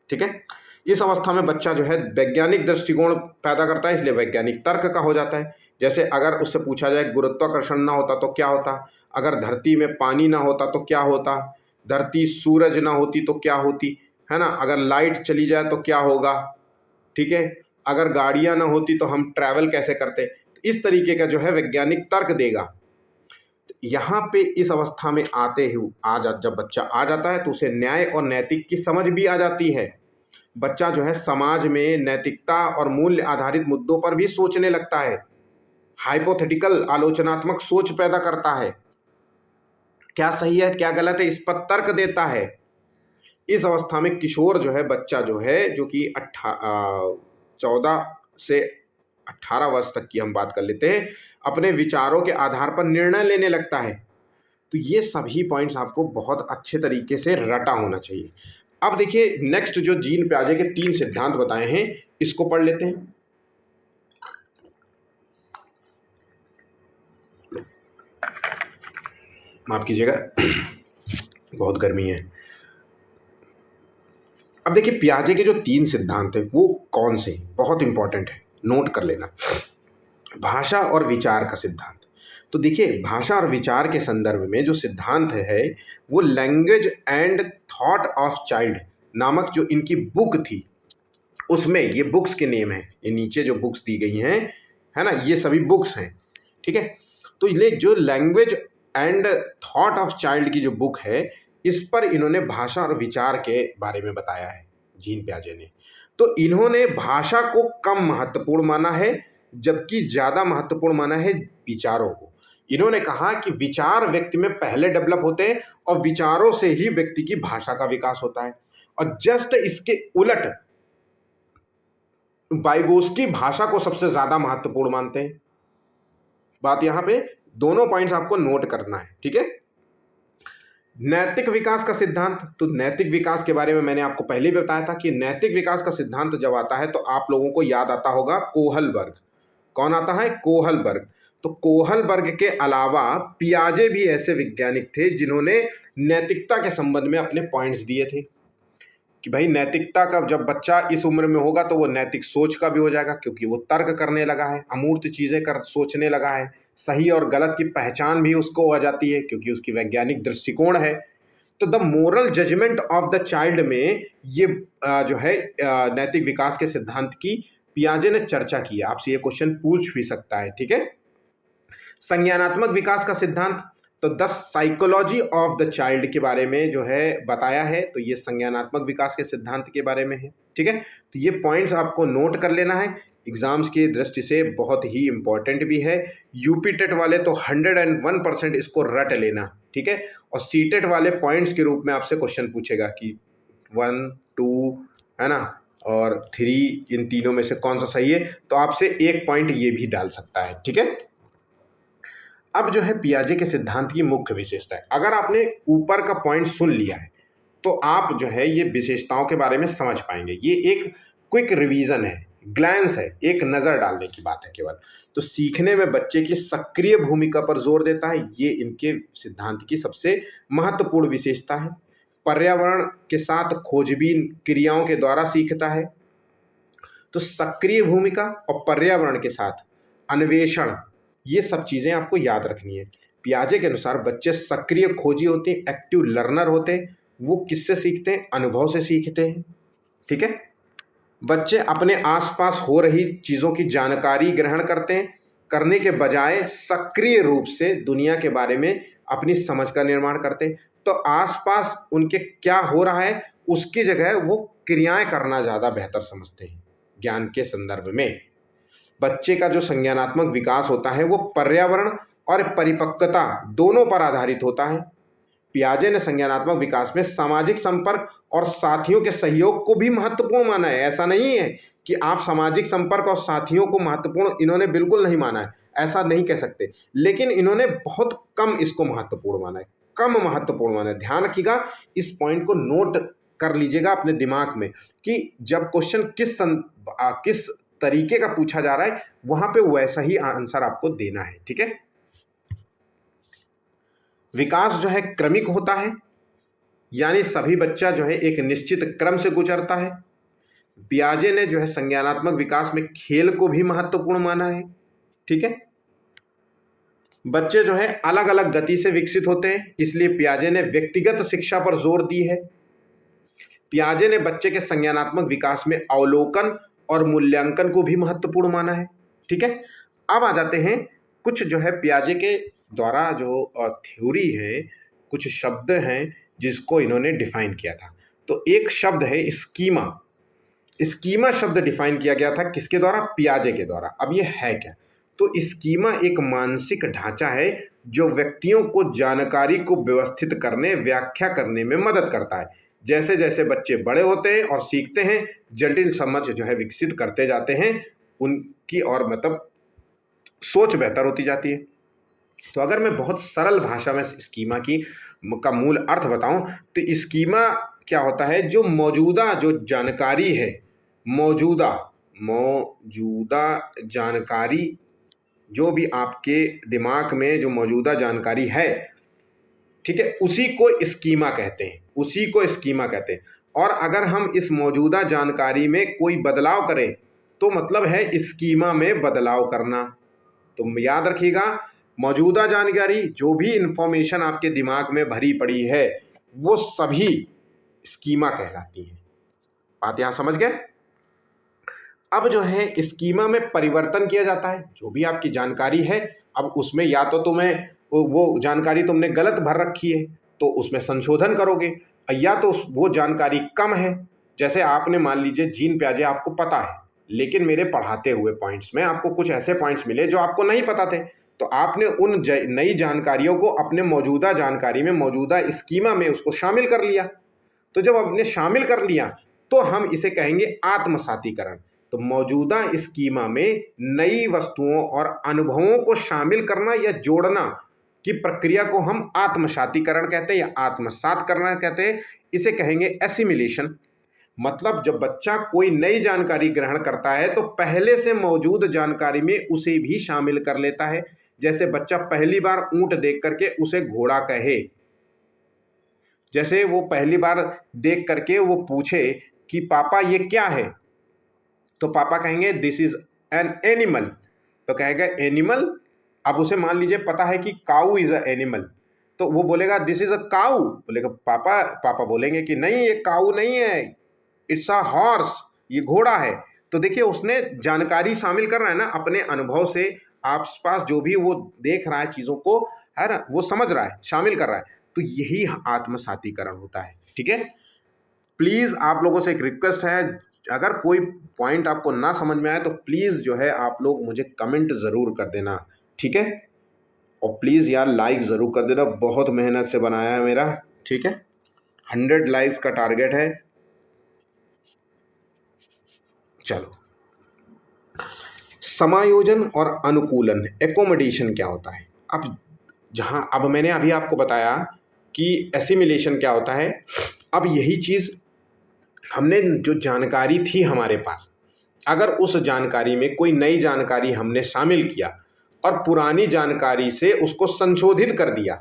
ठीक है, इस अवस्था में बच्चा जो है वैज्ञानिक दृष्टिकोण पैदा करता है, इसलिए वैज्ञानिक तर्क का हो जाता है। जैसे अगर उससे पूछा जाए गुरुत्वाकर्षण ना होता तो क्या होता, अगर धरती में पानी ना होता तो क्या होता, धरती सूरज ना होती तो क्या होती, है ना, अगर लाइट चली जाए तो क्या होगा, ठीक है, अगर गाड़ियां ना होती तो हम ट्रैवल कैसे करते। तो इस तरीके का जो है वैज्ञानिक तर्क देगा। तो यहाँ पे इस अवस्था में आते ही जब बच्चा आ जाता है तो उसे न्याय और नैतिक की समझ भी आ जाती है। बच्चा जो है समाज में नैतिकता और मूल्य आधारित मुद्दों पर भी सोचने लगता है, हाइपोथेटिकल आलोचनात्मक सोच पैदा करता है, क्या सही है क्या गलत है इस पर तर्क देता है। इस अवस्था में किशोर जो है, बच्चा जो है, जो कि 14 से 18 वर्ष तक की हम बात कर लेते हैं, अपने विचारों के आधार पर निर्णय लेने लगता है। तो ये सभी पॉइंट्स आपको बहुत अच्छे तरीके से रटा होना चाहिए। अब देखिए नेक्स्ट जो जीन पियाजे के 3 सिद्धांत बताए हैं, इसको पढ़ लेते हैं। माफ कीजिएगा, बहुत गर्मी है। अब देखिए पियाजे के जो 3 सिद्धांत है वो कौन से, बहुत इंपॉर्टेंट है, नोट कर लेना। भाषा और विचार का सिद्धांत। तो देखिए भाषा और विचार के संदर्भ में जो सिद्धांत है वो language and thought of child नामक जो इनकी बुक थी, उसमें, ये बुक्स के नेम है, ये नीचे जो बुक्स दी गई हैं, है ना, ये सभी बुक्स हैं, ठीक है। तो ये जो language and thought of child की जो बुक है, इस पर इन्होंने भाषा और विचार के बारे में बताया है जीन पियाजे ने। तो इन्होंने भाषा को कम महत्वपूर्ण माना है, जबकि ज़्यादा महत्वपूर्ण माना है विचारों को। इन्होंने कहा कि विचार व्यक्ति में पहले डेवलप होते हैं और विचारों से ही व्यक्ति की भाषा का विकास होता है। और जस्ट इसके उलट वाइगोस्की भाषा को सबसे ज्यादा महत्वपूर्ण मानते हैं। बात यहां पे दोनों पॉइंट्स आपको नोट करना है, ठीक है। नैतिक विकास का सिद्धांत, तो नैतिक विकास के बारे में मैंने आपको पहले ही बताया था कि नैतिक विकास का सिद्धांत जब आता है तो आप लोगों को याद आता होगा कोहलबर्ग। कौन आता है? कोहलबर्ग। तो कोहलबर्ग के अलावा पियाजे भी ऐसे वैज्ञानिक थे जिन्होंने नैतिकता के संबंध में अपने पॉइंट्स दिए थे कि भाई नैतिकता का जब बच्चा इस उम्र में होगा तो वो नैतिक सोच का भी हो जाएगा, क्योंकि वो तर्क करने लगा है, अमूर्त चीजें कर सोचने लगा है, सही और गलत की पहचान भी उसको हो जाती है क्योंकि उसकी वैज्ञानिक दृष्टिकोण है। तो the moral judgement of the child में ये जो है नैतिक विकास के सिद्धांत की पियाजे ने चर्चा की है। आपसे ये क्वेश्चन पूछ भी सकता है, ठीक है। संज्ञानात्मक विकास का सिद्धांत, तो the psychology of the child के बारे में जो है बताया है, तो ये संज्ञानात्मक विकास के सिद्धांत के बारे में है, ठीक है। तो ये पॉइंट्स आपको नोट कर लेना है, एग्जाम्स की दृष्टि से बहुत ही इंपॉर्टेंट भी है। यूपी टेट वाले तो 101% इसको रट लेना, ठीक है। और सी टेट वाले पॉइंट्स के रूप में आपसे क्वेश्चन पूछेगा कि 1, 2, है ना, और 3, इन तीनों में से कौन सा सही है, तो आपसे 1 पॉइंट ये भी डाल सकता है, ठीक है। अब जो है पियाजे के सिद्धांत की मुख्य विशेषता है। अगर आपने ऊपर का पॉइंट सुन लिया है तो आप जो है ये विशेषताओं के बारे में समझ पाएंगे। ये एक क्विक रिवीजन है, ग्लैंस है, एक नज़र डालने की बात है केवल। तो सीखने में बच्चे की सक्रिय भूमिका पर जोर देता है, ये इनके सिद्धांत की सबसे महत्वपूर्ण विशेषता है। पर्यावरण के साथ खोजबीन क्रियाओं के द्वारा सीखता है। तो सक्रिय भूमिका और पर्यावरण के साथ अन्वेषण, ये सब चीज़ें आपको याद रखनी है। पियाजे के अनुसार बच्चे सक्रिय खोजी होते हैं, एक्टिव लर्नर होते हैं। वो किससे सीखते हैं? अनुभव से सीखते हैं, ठीक है। बच्चे अपने आसपास हो रही चीज़ों की जानकारी ग्रहण करते हैं, करने के बजाय सक्रिय रूप से दुनिया के बारे में अपनी समझ का निर्माण करते हैं। तो आसपास उनके क्या हो रहा है उसकी जगह वो क्रियाएं करना ज़्यादा बेहतर समझते हैं ज्ञान के संदर्भ में। बच्चे का जो संज्ञानात्मक विकास होता है वो पर्यावरण और परिपक्वता दोनों पर आधारित होता है। पियाजे ने संज्ञानात्मक विकास में सामाजिक संपर्क और साथियों के सहयोग को भी महत्वपूर्ण माना है। ऐसा नहीं है कि आप सामाजिक संपर्क और साथियों को महत्वपूर्ण, इन्होंने बिल्कुल नहीं माना है, ऐसा नहीं कह सकते, लेकिन इन्होंने बहुत कम इसको महत्वपूर्ण माना है, कम महत्वपूर्ण माना है। ध्यान रखिएगा, इस पॉइंट को नोट कर लीजिएगा अपने दिमाग में कि जब क्वेश्चन किस तरीके का पूछा जा रहा है वहां पे वैसा ही आंसर आपको देना है, ठीक है। विकास जो है क्रमिक होता है, यानी सभी बच्चा जो है एक निश्चित क्रम से गुजरता है। पियाजे ने जो है संज्ञानात्मक विकास में खेल को भी महत्वपूर्ण माना है, ठीक है। बच्चे जो है अलग अलग गति से विकसित होते हैं, इसलिए पियाजे ने व्यक्तिगत शिक्षा पर जोर दी है। पियाजे ने बच्चे के संज्ञानात्मक विकास में अवलोकन और मूल्यांकन को भी महत्वपूर्ण माना है, ठीक है। अब आ जाते हैं कुछ जो है पियाजे के द्वारा जो थ्योरी है, कुछ शब्द हैं जिसको इन्होंने डिफाइन किया था। तो एक शब्द है स्कीमा। स्कीमा शब्द डिफाइन किया गया था किसके द्वारा? पियाजे के द्वारा। अब ये है क्या? तो स्कीमा एक मानसिक ढांचा है जो व्यक्तियों को जानकारी को व्यवस्थित करने, व्याख्या करने में मदद करता है। जैसे जैसे बच्चे बड़े होते हैं और सीखते हैं, जटिल समझ जो है विकसित करते जाते हैं, उनकी और मतलब सोच बेहतर होती जाती है। तो अगर मैं बहुत सरल भाषा में स्कीमा का मूल अर्थ बताऊं तो स्कीमा क्या होता है? जो मौजूदा जो जानकारी है, मौजूदा जानकारी, जो भी आपके दिमाग में जो मौजूदा जानकारी है, ठीक है, उसी को स्कीमा कहते हैं, उसी को स्कीमा कहते हैं। और अगर हम इस मौजूदा जानकारी में कोई बदलाव करें तो मतलब है स्कीमा में बदलाव करना। तो याद रखिएगा, मौजूदा जानकारी, जो भी इंफॉर्मेशन आपके दिमाग में भरी पड़ी है, वो सभी स्कीमा कहलाती है। बात यहां समझ गए? अब जो है स्कीमा में परिवर्तन किया जाता है। जो भी आपकी जानकारी है, अब उसमें या तो तुम्हें वो जानकारी तुमने गलत भर रखी है तो उसमें संशोधन करोगे, या तो वो जानकारी कम है। जैसे आपने मान लीजिए जीन प्याजे आपको पता है, लेकिन मेरे पढ़ाते हुए पॉइंट्स में आपको कुछ ऐसे पॉइंट्स मिले जो आपको नहीं पता थे, तो आपने उन नई जानकारियों को अपने मौजूदा जानकारी में, मौजूदा स्कीमा में उसको शामिल कर लिया। तो जब आपने शामिल कर लिया तो हम इसे कहेंगे आत्मसातीकरण। तो मौजूदा स्कीमा में नई वस्तुओं और अनुभवों को शामिल करना या जोड़ना की प्रक्रिया को हम आत्मसातीकरण कहते हैं या आत्मसात करना कहते हैं। इसे कहेंगे एसिमिलेशन। मतलब जब बच्चा कोई नई जानकारी ग्रहण करता है तो पहले से मौजूद जानकारी में उसे भी शामिल कर लेता है। जैसे बच्चा पहली बार ऊंट देख करके उसे घोड़ा कहे, जैसे वो पहली बार देख करके वो पूछे कि पापा ये क्या है, तो पापा कहेंगे दिस इज एन एनिमल, तो कहेगा एनिमल। अब उसे मान लीजिए पता है कि काऊ इज अ एनिमल, तो वो बोलेगा दिस इज अ काऊ, बोलेगा पापा, पापा बोलेंगे कि नहीं ये काऊ नहीं है, इट्स अ हॉर्स, ये घोड़ा है। तो देखिए उसने जानकारी शामिल कर रहा है ना, अपने अनुभव से आसपास जो भी वो देख रहा है चीजों को, है ना, वो समझ रहा है, शामिल कर रहा है। तो यही आत्मसातीकरण होता है। ठीक है, प्लीज आप लोगों से एक रिक्वेस्ट है, अगर कोई पॉइंट आपको ना समझ में आए तो प्लीज जो है आप लोग मुझे कमेंट जरूर कर देना। ठीक है, और प्लीज यार लाइक जरूर कर देना, बहुत मेहनत से बनाया है मेरा। ठीक है, 100 लाइक्स का टारगेट है। चलो, समायोजन और अनुकूलन, एकोमोडेशन क्या होता है? अब मैंने अभी आपको बताया कि एसिमिलेशन क्या होता है। अब यही चीज हमने जो जानकारी थी हमारे पास, अगर उस जानकारी में कोई नई जानकारी हमने शामिल किया और पुरानी जानकारी से उसको संशोधित कर दिया,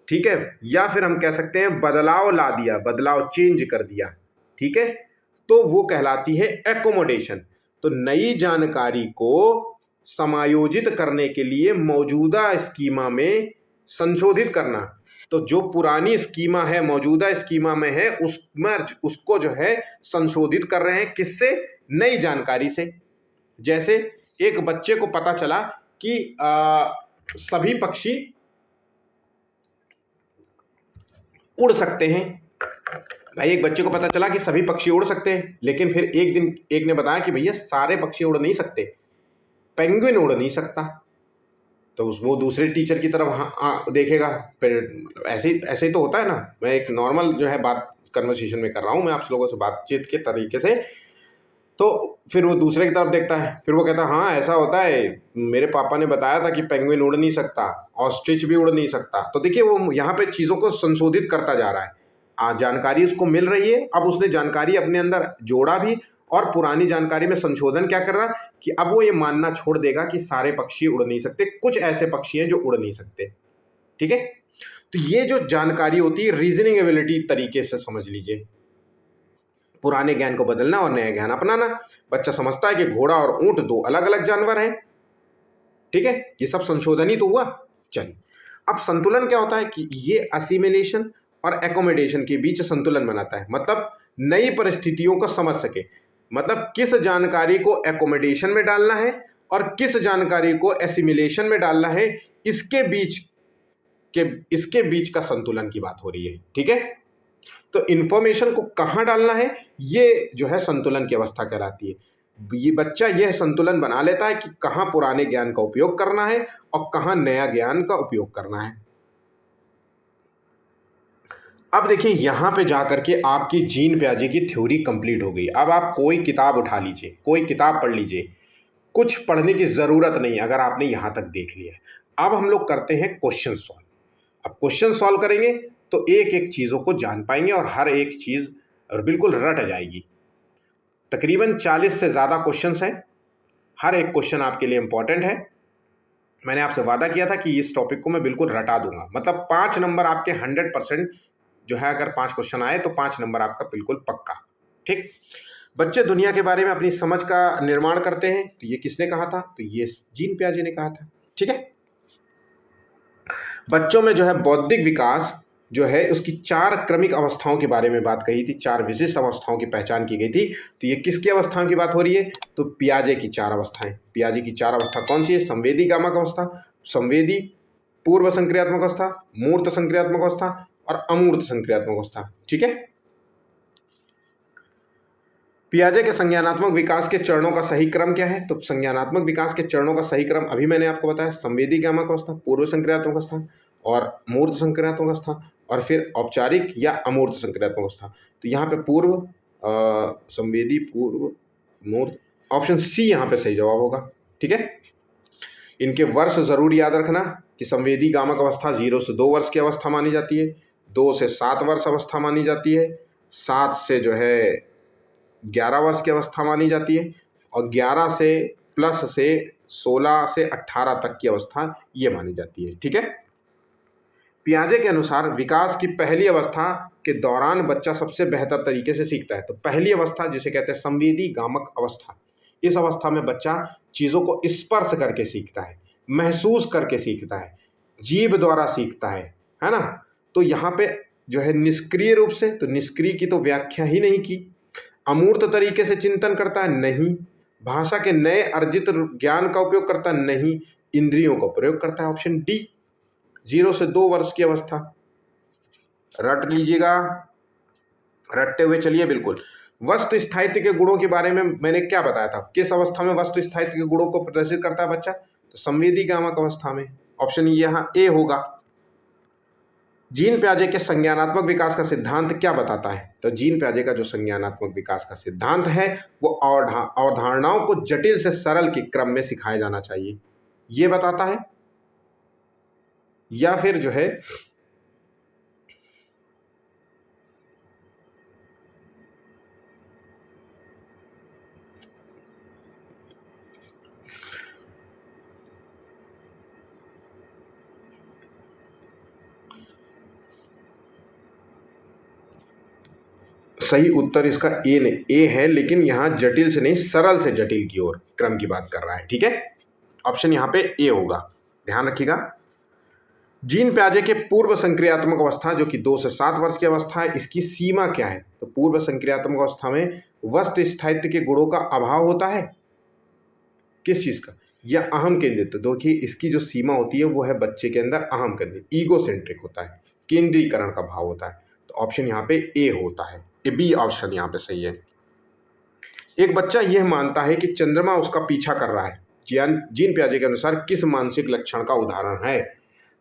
ठीक है, या फिर हम कह सकते हैं बदलाव ला दिया, बदलाव चेंज कर दिया, ठीक है, तो वो कहलाती है एकोमोडेशन। तो नई जानकारी को समायोजित करने के लिए मौजूदा स्कीमा में संशोधित करना। तो जो पुरानी स्कीमा है, मौजूदा स्कीमा में है, उसमें उसको जो है संशोधित कर रहे हैं, किससे? नई जानकारी से। जैसे एक बच्चे को पता चला कि सभी पक्षी उड़ सकते हैं। भाई एक बच्चे को पता चला कि सभी पक्षी उड़ सकते हैं, लेकिन फिर एक दिन एक ने बताया कि भैया सारे पक्षी उड़ नहीं सकते, पेंगुइन उड़ नहीं सकता। तो वो दूसरे टीचर की तरफ देखेगा, फिर ऐसे ही तो होता है ना। मैं एक नॉर्मल जो है बात कन्वर्सेशन में कर रहा हूँ, मैं आप लोगों से बातचीत के तरीके से। तो फिर वो दूसरे की तरफ देखता है, फिर वो कहता है हाँ ऐसा होता है, मेरे पापा ने बताया था कि पेंगुइन उड़ नहीं सकता, ऑस्ट्रिच भी उड़ नहीं सकता। तो देखिए वो यहाँ पे चीज़ों को संशोधित करता जा रहा है। जानकारी उसको मिल रही है, अब उसने जानकारी अपने अंदर जोड़ा भी, और पुरानी जानकारी में संशोधन क्या कर रहा है कि अब वो ये मानना छोड़ देगा कि सारे पक्षी उड़ नहीं सकते, कुछ ऐसे पक्षी हैं जो उड़ नहीं सकते। ठीक है, तो ये जो जानकारी होती है रीजनिंग एबिलिटी तरीके से समझ लीजिए, पुराने ज्ञान को बदलना और नया ज्ञान अपनाना। बच्चा समझता है कि घोड़ा और ऊंट दो अलग अलग जानवर हैं। ठीक है, ये सब संशोधन ही तो हुआ। चलिए, अब संतुलन क्या होता है कि ये असिमिलेशन और एकोमोडेशन के बीच संतुलन बनाता है। मतलब नई परिस्थितियों को समझ सके, मतलब किस जानकारी को एकोमोडेशन में डालना है और किस जानकारी को एसिमिलेशन में डालना है, इसके बीच का संतुलन की बात हो रही है। ठीक है, तो इंफॉर्मेशन को कहाँ डालना है, ये जो है संतुलन की अवस्था कहलाती है। ये बच्चा यह संतुलन बना लेता है कि कहाँ पुराने ज्ञान का उपयोग करना है और कहाँ नया ज्ञान का उपयोग करना है। अब देखिए यहां पे जाकर के आपकी जीन प्याजे की थ्योरी कंप्लीट हो गई। अब आप कोई किताब उठा लीजिए, कोई किताब पढ़ लीजिए, कुछ पढ़ने की जरूरत नहीं अगर आपने यहां तक देख लिया है। अब हम लोग करते हैं क्वेश्चन सॉल्व। अब क्वेश्चन सॉल्व करेंगे तो एक एक चीजों को जान पाएंगे और हर एक चीज बिल्कुल रट जाएगी। तकरीबन 40 से ज्यादा क्वेश्चंस हैं, हर एक क्वेश्चन आपके लिए इंपॉर्टेंट है। मैंने आपसे वादा किया था कि इस टॉपिक को मैं बिल्कुल रटा दूंगा, मतलब 5 नंबर आपके 100% जो है, अगर 5 क्वेश्चन आए तो 5 नंबर आपका बिल्कुल पक्का। ठीक, बच्चे दुनिया के बारे में अपनी समझ का निर्माण करते हैं, तो ये किसने कहा था, तो ये जीन पियाजे ने कहा था। ठीक है, बच्चों में जो है बौद्धिक विकास जो है उसकी 4 क्रमिक अवस्थाओं के बारे में बात कही थी, 4 विशिष्ट अवस्थाओं की पहचान की गई थी। तो ये किसकी अवस्थाओं की बात हो रही है, तो पियाजे की 4 अवस्थाएं। पियाजे की 4 अवस्था कौन सी है, संवेदी गामक अवस्था, संवेदी पूर्व संक्रियात्मक अवस्था, मूर्त संक्रियात्मक अवस्था और अमूर्त संक्रियात्मक अवस्था। ठीक है, पियाजे के संज्ञानात्मक विकास के चरणों का सही क्रम क्या है, तो संज्ञानात्मक विकास के चरणों का सही क्रम अभी मैंने आपको बताया, संवेदी गामक अवस्था, पूर्व संक्रियात्मक अवस्था और मूर्त संक्रियात्मक अवस्था और फिर औपचारिक या अमूर्त संक्रियात्मक अवस्था। तो यहाँ पे पूर्व, संवेदी, पूर्व, मूर्त, ऑप्शन सी यहाँ पे सही जवाब होगा। ठीक है, इनके वर्ष जरूर याद रखना कि संवेदी गामक अवस्था 0 से 2 वर्ष की अवस्था मानी जाती है, 2 से 7 वर्ष अवस्था मानी जाती है, 7 से जो है 11 वर्ष की अवस्था मानी जाती है और 11 से प्लस से 16 से 18 तक की अवस्था ये मानी जाती है। ठीक है, पियाजे के अनुसार विकास की पहली अवस्था के दौरान बच्चा सबसे बेहतर तरीके से सीखता है। तो पहली अवस्था जिसे कहते हैं संवेदी गामक अवस्था, इस अवस्था में बच्चा चीजों को स्पर्श करके सीखता है, महसूस करके सीखता है, जीभ द्वारा सीखता है ना। तो यहाँ पे जो है निष्क्रिय रूप से, तो निष्क्रिय की तो व्याख्या ही नहीं की। अमूर्त तरीके से चिंतन करता है, नहीं। भाषा के नए अर्जित ज्ञान का उपयोग करता है, नहीं। इंद्रियों का प्रयोग करता है, ऑप्शन डी। 0 से 2 वर्ष की अवस्था रट लीजिएगा, रटते हुए चलिए। बिल्कुल, वस्तु स्थायित्व के गुणों के बारे में मैंने क्या बताया था, किस अवस्था में वस्तु स्थायित्व के गुणों को प्रदर्शित करता है बच्चा, तो संवेदी गामक अवस्था में, ऑप्शन यहाँ ए होगा। जीन पियाजे के संज्ञानात्मक विकास का सिद्धांत क्या बताता है, तो जीन पियाजे का जो संज्ञानात्मक विकास का सिद्धांत है वो अवधारणाओं को जटिल से सरल के क्रम में सिखाया जाना चाहिए, ये बताता है। या फिर जो है सही उत्तर इसका ए है, लेकिन यहां जटिल से नहीं सरल से जटिल की ओर क्रम की बात कर रहा है। ठीक है, ऑप्शन यहां पे ए होगा, ध्यान रखिएगा। जीन पियाजे के पूर्व संक्रियात्मक अवस्था जो कि 2 से 7 वर्ष की अवस्था है, इसकी सीमा क्या है, तो पूर्व संक्रियात्मक अवस्था में वस्तु स्थायित्व के गुणों का अभाव होता है, किस चीज का, या अहम केंद्रित। तो देखिए इसकी जो सीमा होती है वो है बच्चे के अंदर अहम केंद्रित, ईगो सेंट्रिक होता है, केंद्रीकरण का भाव होता है। तो ऑप्शन यहाँ पे ए होता है, बी ऑप्शन यहाँ पे सही है। एक बच्चा यह मानता है कि चंद्रमा उसका पीछा कर रहा है, जीन पियाजे के अनुसार किस मानसिक लक्षण का उदाहरण है,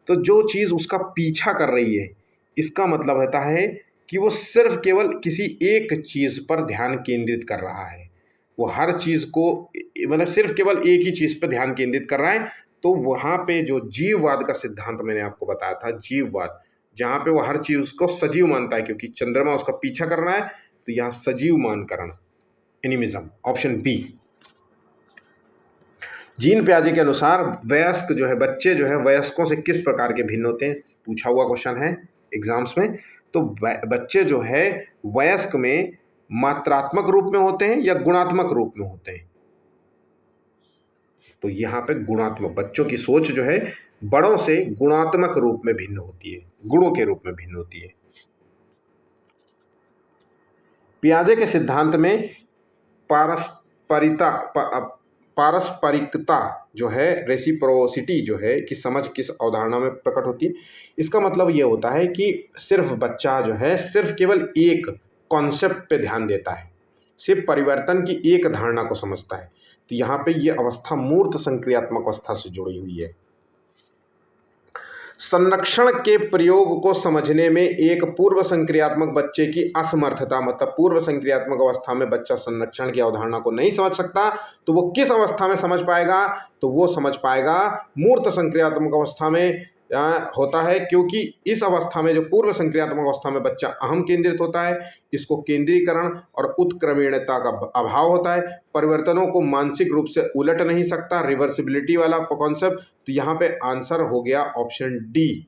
तो जो चीज उसका पीछा कर रही है इसका मतलब होता है कि वो सिर्फ केवल किसी एक चीज पर ध्यान केंद्रित कर रहा है, वो हर चीज को मतलब सिर्फ केवल एक ही चीज पर ध्यान केंद्रित कर रहा है। तो वहां पे जो जीववाद का सिद्धांत मैंने आपको बताया था, जीववाद, जहां पे वो हर चीज उसको सजीव मानता है, क्योंकि चंद्रमा उसका पीछा कर रहा है, तो यहाँ सजीव मानकरण, एनिमिज्म, ऑप्शन बी। जीन पियाजे के अनुसार वयस्क जो है, बच्चे जो है वयस्कों से किस प्रकार के भिन्न होते हैं, पूछा हुआ क्वेश्चन है एग्जाम्स में। तो बच्चे जो है वयस्क में मात्रात्मक रूप में होते हैं या गुणात्मक रूप में होते हैं, तो यहाँ पे गुणात्मक, बच्चों की सोच जो है बड़ों से गुणात्मक रूप में भिन्न होती है, गुणों के रूप में भिन्न होती है। पियाजे के सिद्धांत में पारस्परिकता पारस्परिकता जो है, रेसिप्रोसिटी जो है कि समझ किस अवधारणा में प्रकट होती है। इसका मतलब ये होता है कि सिर्फ बच्चा जो है सिर्फ केवल एक कॉन्सेप्ट पे ध्यान देता है, सिर्फ परिवर्तन की एक धारणा को समझता है। तो यहाँ पे ये अवस्था मूर्त संक्रियात्मक अवस्था से जुड़ी हुई है। संरक्षण के प्रयोग को समझने में एक पूर्व संक्रियात्मक बच्चे की असमर्थता, मतलब पूर्व संक्रियात्मक अवस्था में बच्चा संरक्षण की अवधारणा को नहीं समझ सकता, तो वो किस अवस्था में समझ पाएगा? तो वो समझ पाएगा मूर्त संक्रियात्मक अवस्था में होता है, क्योंकि इस अवस्था में, जो पूर्व संक्रियात्मक अवस्था में बच्चा अहम केंद्रित होता है, इसको केंद्रीकरण और उत्क्रमणीयता का अभाव होता है, परिवर्तनों को मानसिक रूप से उलट नहीं सकता, रिवर्सिबिलिटी वाला कॉन्सेप्ट। तो यहां पे आंसर हो गया ऑप्शन डी।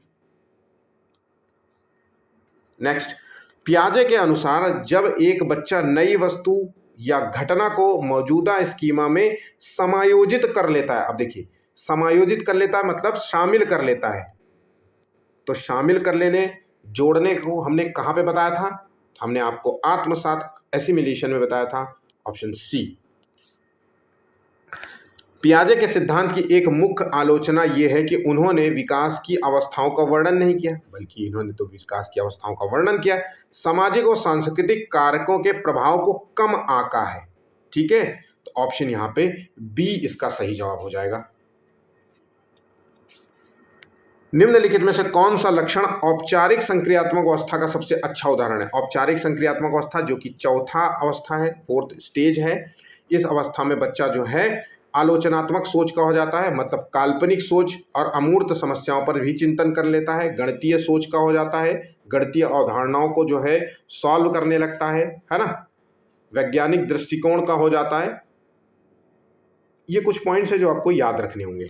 नेक्स्ट, पियाजे के अनुसार जब एक बच्चा नई वस्तु या घटना को मौजूदा स्कीमा में समायोजित कर लेता है, अब देखिए समायोजित कर लेता है मतलब शामिल कर लेता है, तो शामिल कर लेने, जोड़ने को हमने कहां पे बताया था? हमने आपको आत्मसात एसिमिलेशन में बताया था, ऑप्शन सी। पियाजे के सिद्धांत की एक मुख्य आलोचना यह है कि उन्होंने विकास की अवस्थाओं का वर्णन नहीं किया, बल्कि इन्होंने तो विकास की अवस्थाओं का वर्णन किया, सामाजिक और सांस्कृतिक कारकों के प्रभाव को कम आंका है। ठीक है, तो ऑप्शन यहां पे बी इसका सही जवाब हो जाएगा। निम्नलिखित में से कौन सा लक्षण औपचारिक संक्रियात्मक अवस्था का सबसे अच्छा उदाहरण है? औपचारिक संक्रियात्मक अवस्था जो कि चौथा अवस्था है, फोर्थ स्टेज है, इस अवस्था में बच्चा जो है आलोचनात्मक सोच का हो जाता है, मतलब काल्पनिक सोच और अमूर्त समस्याओं पर भी चिंतन कर लेता है, गणितीय सोच का हो जाता है, गणितीय अवधारणाओं को जो है सॉल्व करने लगता है ना, वैज्ञानिक दृष्टिकोण का हो जाता है। ये कुछ पॉइंट्स है जो आपको याद रखने होंगे।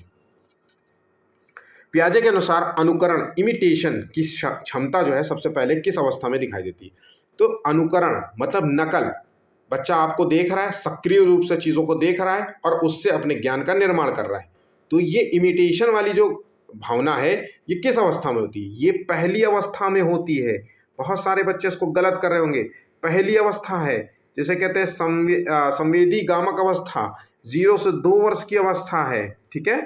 पियाजे के अनुसार अनुकरण, इमिटेशन की क्षमता जो है सबसे पहले किस अवस्था में दिखाई देती है? तो अनुकरण मतलब नकल, बच्चा आपको देख रहा है, सक्रिय रूप से चीजों को देख रहा है और उससे अपने ज्ञान का निर्माण कर रहा है। तो ये इमिटेशन वाली जो भावना है, ये किस अवस्था में होती है? ये पहली अवस्था में होती है। बहुत सारे बच्चे इसको गलत कर रहे होंगे। पहली अवस्था है, जिसे कहते हैं संवेदी गामक अवस्था, 0 से 2 वर्ष की अवस्था है। ठीक है,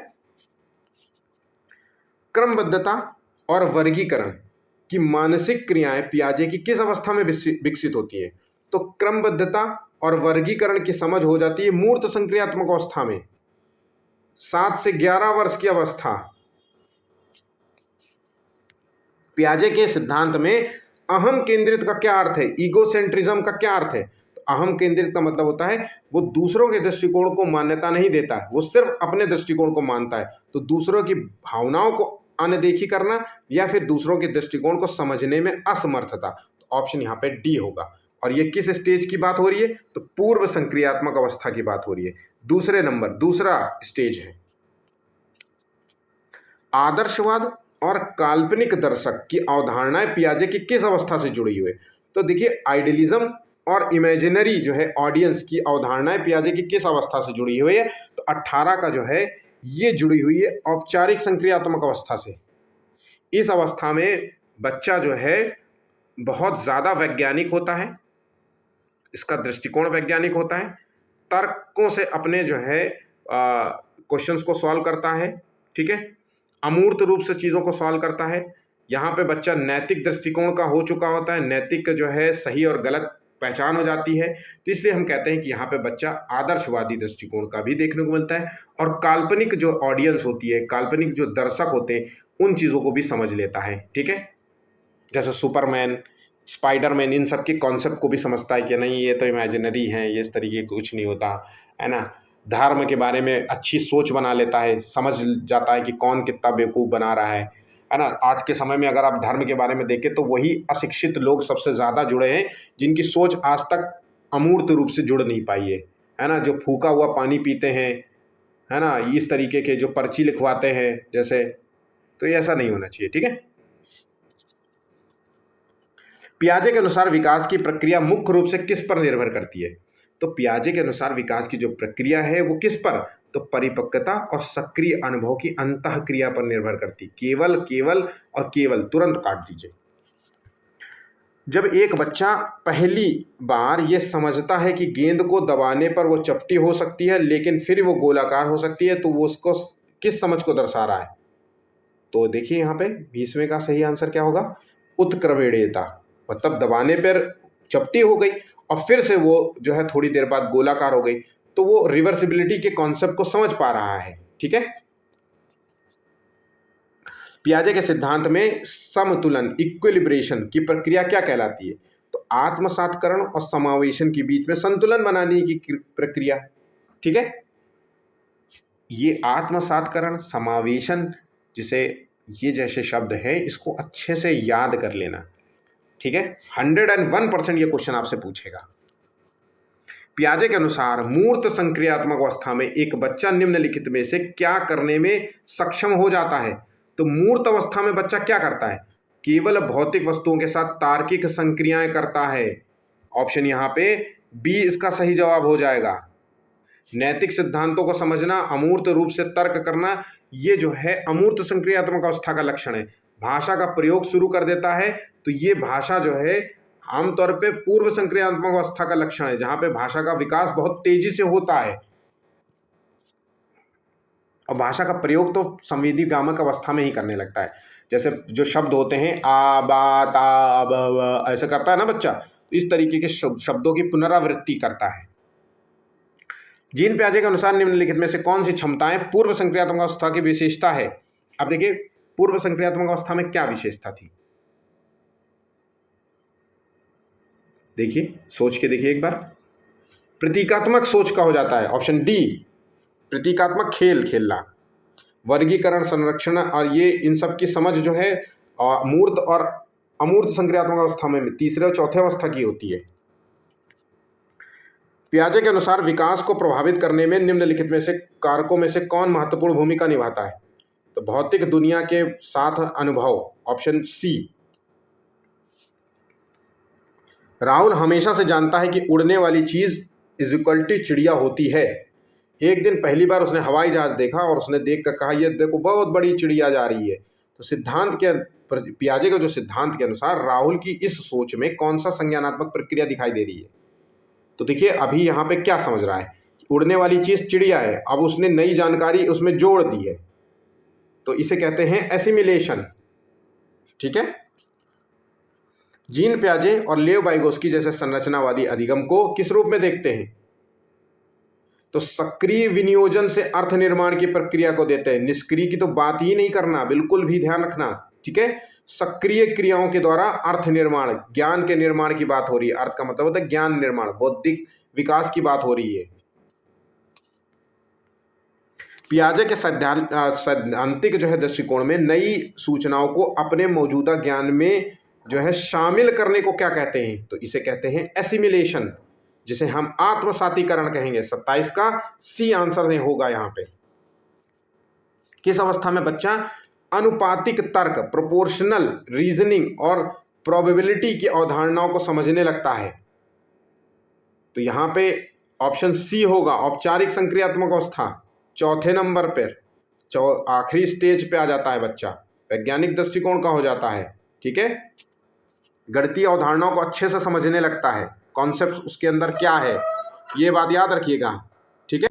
क्रमबद्धता और वर्गीकरण की मानसिक क्रियाएं पियाजे की किस अवस्था में विकसित होती है? तो क्रमबद्धता और वर्गीकरण की समझ हो जाती है मूर्त संक्रियात्मक अवस्था में, 7 से 11 वर्ष की अवस्था। पियाजे के सिद्धांत में अहम केंद्रित का क्या अर्थ है? ईगोसेंट्रिज्म का क्या अर्थ है? तो अहम केंद्रित का मतलब होता है वो दूसरों के दृष्टिकोण को मान्यता नहीं देता है, वो सिर्फ अपने दृष्टिकोण को मानता है। तो दूसरों की भावनाओं को अनदेखी करना या फिर दूसरों के दृष्टिकोण को समझने में असमर्थता। तो ऑप्शन यहाँ पे डी होगा। और ये किस स्टेज की बात हो रही है? तो पूर्व संक्रियात्मक अवस्था की बात हो रही है। दूसरे नंबर, दूसरा स्टेज है। आदर्शवाद और काल्पनिक दर्शक की अवधारणाएं पियाजे की किस अवस्था से जुड़ी हुई है? तो देखिए, आइडियलिज्म और इमेजिनरी जो है ऑडियंस की अवधारणाएं पियाजे की किस अवस्था से जुड़ी हुई है? तो 18 का जो है ये जुड़ी हुई है औपचारिक संक्रियात्मक अवस्था से। इस अवस्था में बच्चा जो है बहुत ज्यादा वैज्ञानिक होता है, इसका दृष्टिकोण वैज्ञानिक होता है, तर्कों से अपने जो है क्वेश्चंस को सॉल्व करता है। ठीक है, अमूर्त रूप से चीजों को सॉल्व करता है। यहाँ पे बच्चा नैतिक दृष्टिकोण का हो चुका होता है, नैतिक जो है सही और गलत पहचान हो जाती है। तो इसलिए हम कहते हैं कि यहाँ पे बच्चा आदर्शवादी दृष्टिकोण का भी देखने को मिलता है और काल्पनिक जो ऑडियंस होती है, काल्पनिक जो दर्शक होते हैं, उन चीजों को भी समझ लेता है। ठीक है, जैसे सुपरमैन, स्पाइडरमैन, इन सब के कॉन्सेप्ट को भी समझता है कि नहीं ये तो इमेजिनरी है, ये इस तरीके कुछ नहीं होता है ना। धर्म के बारे में अच्छी सोच बना लेता है, समझ जाता है कि कौन कितना बेवकूफ़ बना रहा है ना। आज के समय में अगर आप धर्म के बारे में देखें तो वही अशिक्षित लोग सबसे ज़्यादा जुड़े हैं, जिनकी सोच आज तक अमूर्त रूप से जुड़ नहीं पाई है ना। जो फूका हुआ पानी पीते हैं, है ना, इस तरीके के जो पर्ची लिखवाते हैं जैसे, तो ये ऐसा नहीं होना चाहिए। ठीक है, पियाजे के अनुसार विकास की प्रक्रिया मुख्य रूप से किस पर निर्भर करती है? तो पियाजे के अनुसार विकास की जो प्रक्रिया है वो किस पर? तो परिपक्वता और सक्रिय अनुभव की अंतःक्रिया पर निर्भर करती। केवल केवल और केवल, तुरंत काट दीजिए। जब एक बच्चा पहली बार ये समझता है कि गेंद को दबाने पर वो चपटी हो सकती है लेकिन फिर वो गोलाकार हो सकती है, तो वो उसको किस समझ को दर्शा रहा है? तो देखिए यहाँ पे 20वें का सही आंसर क्या होगा? उत्क्रमणीयता। मतलब दबाने पर चपटी हो गई और फिर से वो जो है थोड़ी देर बाद गोलाकार हो गई, तो वो रिवर्सिबिलिटी के कॉन्सेप्ट को समझ पा रहा है। ठीक है। पियाजे के सिद्धांत में समतुलन इक्विलिब्रेशन की प्रक्रिया क्या कहलाती है? तो आत्मसातकरण और समावेशन के बीच में संतुलन बनाने की प्रक्रिया। ठीक है। ये आत्मसातकरण, समावेशन, जिसे ये जैसे शब्द है, इसको अच्छे से याद कर लेना। ठीक है। 101% ये क्वेश्चन आपसे पूछेगा। पियाजे के अनुसार मूर्त संक्रियात्मक अवस्था में एक बच्चा निम्नलिखित में से क्या करने में सक्षम हो जाता है? तो मूर्त अवस्था में बच्चा क्या करता है? केवल भौतिक वस्तुओं के साथ तार्किक संक्रियाएं करता है। ऑप्शन यहाँ पे बी इसका सही जवाब हो जाएगा। नैतिक सिद्धांतों को समझना, अमूर्त रूप से तर्क करना, ये जो है अमूर्त संक्रियात्मक अवस्था का लक्षण है। भाषा का प्रयोग शुरू कर देता है, तो ये भाषा जो है आमतौर पे पूर्व संक्रियात्मक अवस्था का लक्षण है, जहां पे भाषा का विकास बहुत तेजी से होता है। और भाषा का प्रयोग तो संवेदी व्यापक अवस्था में ही करने लगता है। जैसे जो शब्द होते हैं आ बा ता ब ऐसा करता है ना बच्चा, इस तरीके के शब्दों की पुनरावृत्ति करता है। जीन पियाजे के अनुसार निम्नलिखित में से कौन सी क्षमताएं पूर्व संक्रियात्मक अवस्था की विशेषता है? अब देखिए पूर्व संक्रियात्मक अवस्था में क्या विशेषता थी, देखिए सोच के देखिए एक बार। प्रतीकात्मक सोच का हो जाता है, ऑप्शन डी, प्रतीकात्मक खेल खेलना, वर्गीकरण, संरक्षण, और ये इन सब की समझ जो है मूर्त और अमूर्त संक्रियात्मक अवस्था में तीसरे और चौथे अवस्था की होती है। पियाजे के अनुसार विकास को प्रभावित करने में निम्नलिखित में से कारकों में से कौन महत्वपूर्ण भूमिका निभाता है? तो भौतिक दुनिया के साथ अनुभव, ऑप्शन सी। राहुल हमेशा से जानता है कि उड़ने वाली चीज इज इक्वल टू चिड़िया होती है। एक दिन पहली बार उसने हवाई जहाज देखा और उसने देख कर कहा, ये देखो बहुत बड़ी चिड़िया जा रही है। तो सिद्धांत के पियाजे के जो सिद्धांत के अनुसार राहुल की इस सोच में कौन सा संज्ञानात्मक प्रक्रिया दिखाई दे रही है? तो देखिए अभी यहाँ पे क्या समझ रहा है, उड़ने वाली चीज चिड़िया है, अब उसने नई जानकारी उसमें जोड़ दी है, तो इसे कहते हैं एसिमिलेशन। ठीक है। जीन पियाजे और लेव वाइगोस्की जैसे संरचनावादी अधिगम को किस रूप में देखते हैं? तो सक्रिय विनियोजन से अर्थ निर्माण की प्रक्रिया को देते हैं। निष्क्रिय की तो बात ही नहीं करना, बिल्कुल भी ध्यान रखना। ठीक है। सक्रिय क्रियाओं के द्वारा अर्थ निर्माण, ज्ञान के निर्माण की बात हो रही है। अर्थ का मतलब होता है ज्ञान निर्माण, बौद्धिक विकास की बात हो रही है। पियाजे के सैद्धांतिक जो है दृष्टिकोण में नई सूचनाओं को अपने मौजूदा ज्ञान में जो है शामिल करने को क्या कहते हैं? तो इसे कहते हैं एसिमिलेशन, जिसे हम आत्मसातीकरण कहेंगे। 27 का सी आंसर नहीं होगा यहाँ पे। किस अवस्था में बच्चा अनुपातिक तर्क, प्रोपोर्शनल रीजनिंग और प्रोबेबिलिटी की अवधारणाओं को समझने लगता है? तो यहाँ पे ऑप्शन सी होगा, औपचारिक संक्रियात्मक अवस्था, चौथे नंबर पर, आखिरी स्टेज पे आ जाता है बच्चा, वैज्ञानिक दृष्टिकोण का हो जाता है। ठीक है। गणितीय अवधारणाओं को अच्छे से समझने लगता है, कॉन्सेप्ट उसके अंदर क्या है, ये बात याद रखिएगा। ठीक है।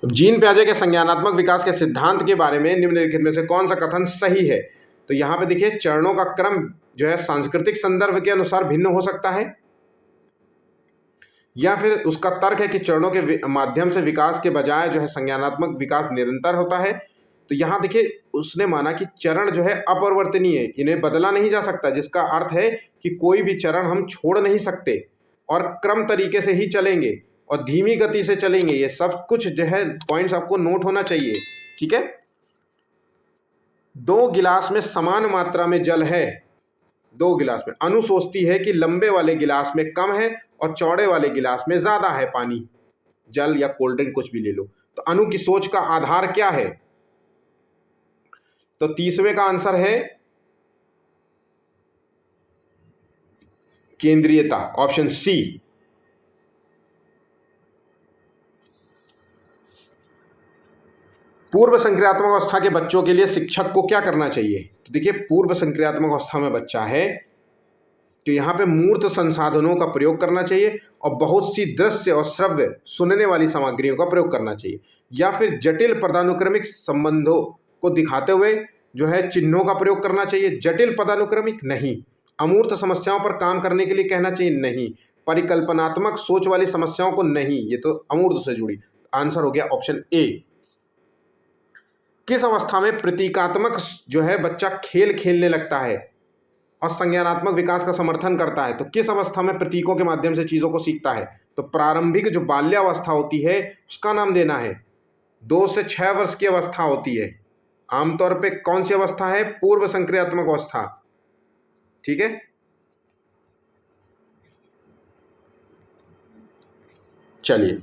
जीन पियाजे के संज्ञानात्मक विकास के सिद्धांत के बारे में निम्नलिखित में से कौन सा कथन सही है? तो यहाँ पे देखिए चरणों का क्रम जो है सांस्कृतिक संदर्भ के अनुसार भिन्न हो सकता है, या फिर उसका तर्क है कि चरणों के माध्यम से विकास के बजाय जो है संज्ञानात्मक विकास निरंतर होता है। तो यहाँ देखिए उसने माना कि चरण जो है अपरिवर्तनीय है, इन्हें बदला नहीं जा सकता, जिसका अर्थ है कि कोई भी चरण हम छोड़ नहीं सकते और क्रम तरीके से ही चलेंगे और धीमी गति से चलेंगे। ये सब कुछ जो है पॉइंट्स आपको नोट होना चाहिए। ठीक है। 2 गिलास में समान मात्रा में जल है, 2 गिलास में। अनु सोचती है कि लंबे वाले गिलास में कम है और चौड़े वाले गिलास में ज्यादा है पानी, जल या कोल्ड ड्रिंक कुछ भी ले लो। तो अनु की सोच का आधार क्या है? तो 30वें का आंसर है केंद्रीयता, ऑप्शन सी। पूर्व संक्रियात्मक अवस्था के बच्चों के लिए शिक्षक को क्या करना चाहिए? तो देखिए पूर्व संक्रियात्मक अवस्था में बच्चा है तो यहाँ पे मूर्त संसाधनों का प्रयोग करना चाहिए और बहुत सी दृश्य और श्रव्य सुनने वाली सामग्रियों का प्रयोग करना चाहिए, या फिर जटिल पदानुक्रमिक संबंधों को दिखाते हुए जो है चिन्हों का प्रयोग करना चाहिए। जटिल पदानुक्रमिक नहीं। अमूर्त समस्याओं पर काम करने के लिए कहना चाहिए नहीं। परिकल्पनात्मक सोच वाली समस्याओं को नहीं, ये तो अमूर्त से जुड़ी। आंसर हो गया ऑप्शन ए। किस अवस्था में प्रतीकात्मक जो है बच्चा खेल खेलने लगता है और संज्ञानात्मक विकास का समर्थन करता है? तो किस अवस्था में प्रतीकों के माध्यम से चीजों को सीखता है? तो प्रारंभिक जो बाल्यावस्था होती है उसका नाम देना है। 2 से 6 वर्ष की अवस्था होती है। आमतौर पे कौन सी अवस्था है? पूर्व संक्रियात्मक अवस्था। ठीक है, चलिए।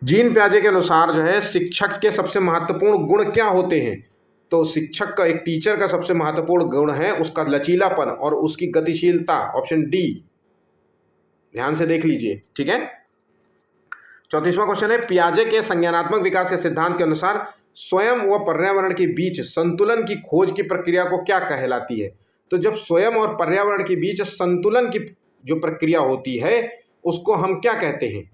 जीन प्याजे के अनुसार जो है शिक्षक के सबसे महत्वपूर्ण गुण क्या होते हैं? तो शिक्षक का, एक टीचर का सबसे महत्वपूर्ण गुण है उसका लचीलापन और उसकी गतिशीलता। ऑप्शन डी, ध्यान से देख लीजिए। ठीक है, 34वां क्वेश्चन है, पियाजे के संज्ञानात्मक विकास के सिद्धांत के अनुसार स्वयं व पर्यावरण के बीच संतुलन की खोज की प्रक्रिया को क्या कहलाती है? तो जब स्वयं और पर्यावरण के बीच संतुलन की जो प्रक्रिया होती है उसको हम क्या कहते हैं?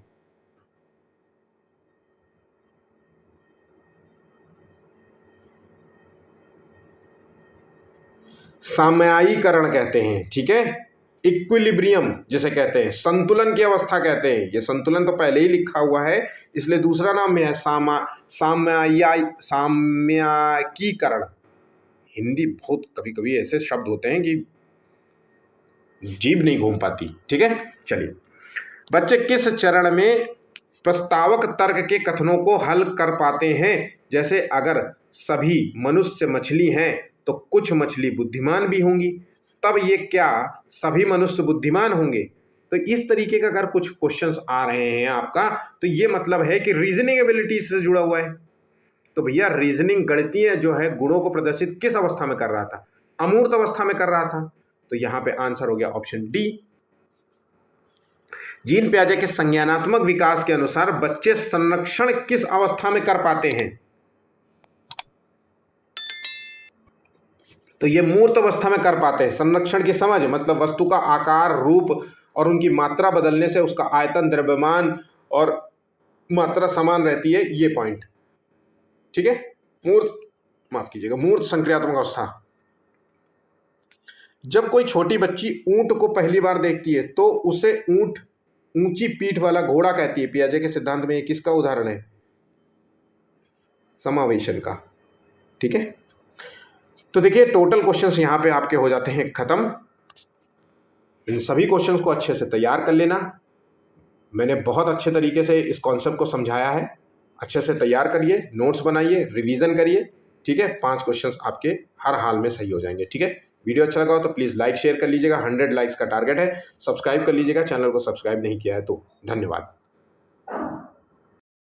साम्यायीकरण कहते हैं। ठीक है, इक्विलिब्रियम जिसे कहते हैं, संतुलन की अवस्था कहते हैं। ये संतुलन तो पहले ही लिखा हुआ है इसलिए दूसरा नाम में है साम्यायीकरण। हिंदी बहुत कभी कभी ऐसे शब्द होते हैं कि जीभ नहीं घूम पाती। ठीक है, चलिए। बच्चे किस चरण में प्रस्तावक तर्क के कथनों को हल कर पाते हैं? जैसे अगर सभी मनुष्य मछली हैं तो कुछ मछली बुद्धिमान भी होंगी, तब ये क्या सभी मनुष्य बुद्धिमान होंगे? तो इस तरीके का अगर कुछ क्वेश्चंस आ रहे हैं आपका तो ये मतलब है कि रीजनिंग एबिलिटी से जुड़ा हुआ है। तो भैया रीजनिंग गणितीय जो है गुणों को प्रदर्शित किस अवस्था में कर रहा था? अमूर्त अवस्था में कर रहा था। तो यहां पे आंसर हो गया ऑप्शन डी। जीन प्याजे के संज्ञानात्मक विकास के अनुसार बच्चे संरक्षण किस अवस्था में कर पाते हैं? तो ये मूर्त अवस्था में कर पाते हैं। संरक्षण की समझ मतलब वस्तु का आकार, रूप और उनकी मात्रा बदलने से उसका आयतन, द्रव्यमान और मात्रा समान रहती है, ये पॉइंट। ठीक है, मूर्त संक्रियात्मक अवस्था। जब कोई छोटी बच्ची ऊंट को पहली बार देखती है तो उसे ऊंट ऊंची पीठ वाला घोड़ा कहती है। पियाजे के सिद्धांत में ये किसका उदाहरण है? समावेशन का। ठीक है, तो देखिए टोटल क्वेश्चंस यहां पे आपके हो जाते हैं खत्म। इन सभी क्वेश्चंस को अच्छे से तैयार कर लेना। मैंने बहुत अच्छे तरीके से इस कॉन्सेप्ट को समझाया है। अच्छे से तैयार करिए, नोट्स बनाइए, रिवीजन करिए। ठीक है, 5 क्वेश्चंस आपके हर हाल में सही हो जाएंगे। ठीक है, वीडियो अच्छा लगा हो तो प्लीज़ लाइक शेयर कर लीजिएगा। 100 लाइक्स का टारगेट है। सब्सक्राइब कर लीजिएगा, चैनल को सब्सक्राइब नहीं किया है तो। धन्यवाद।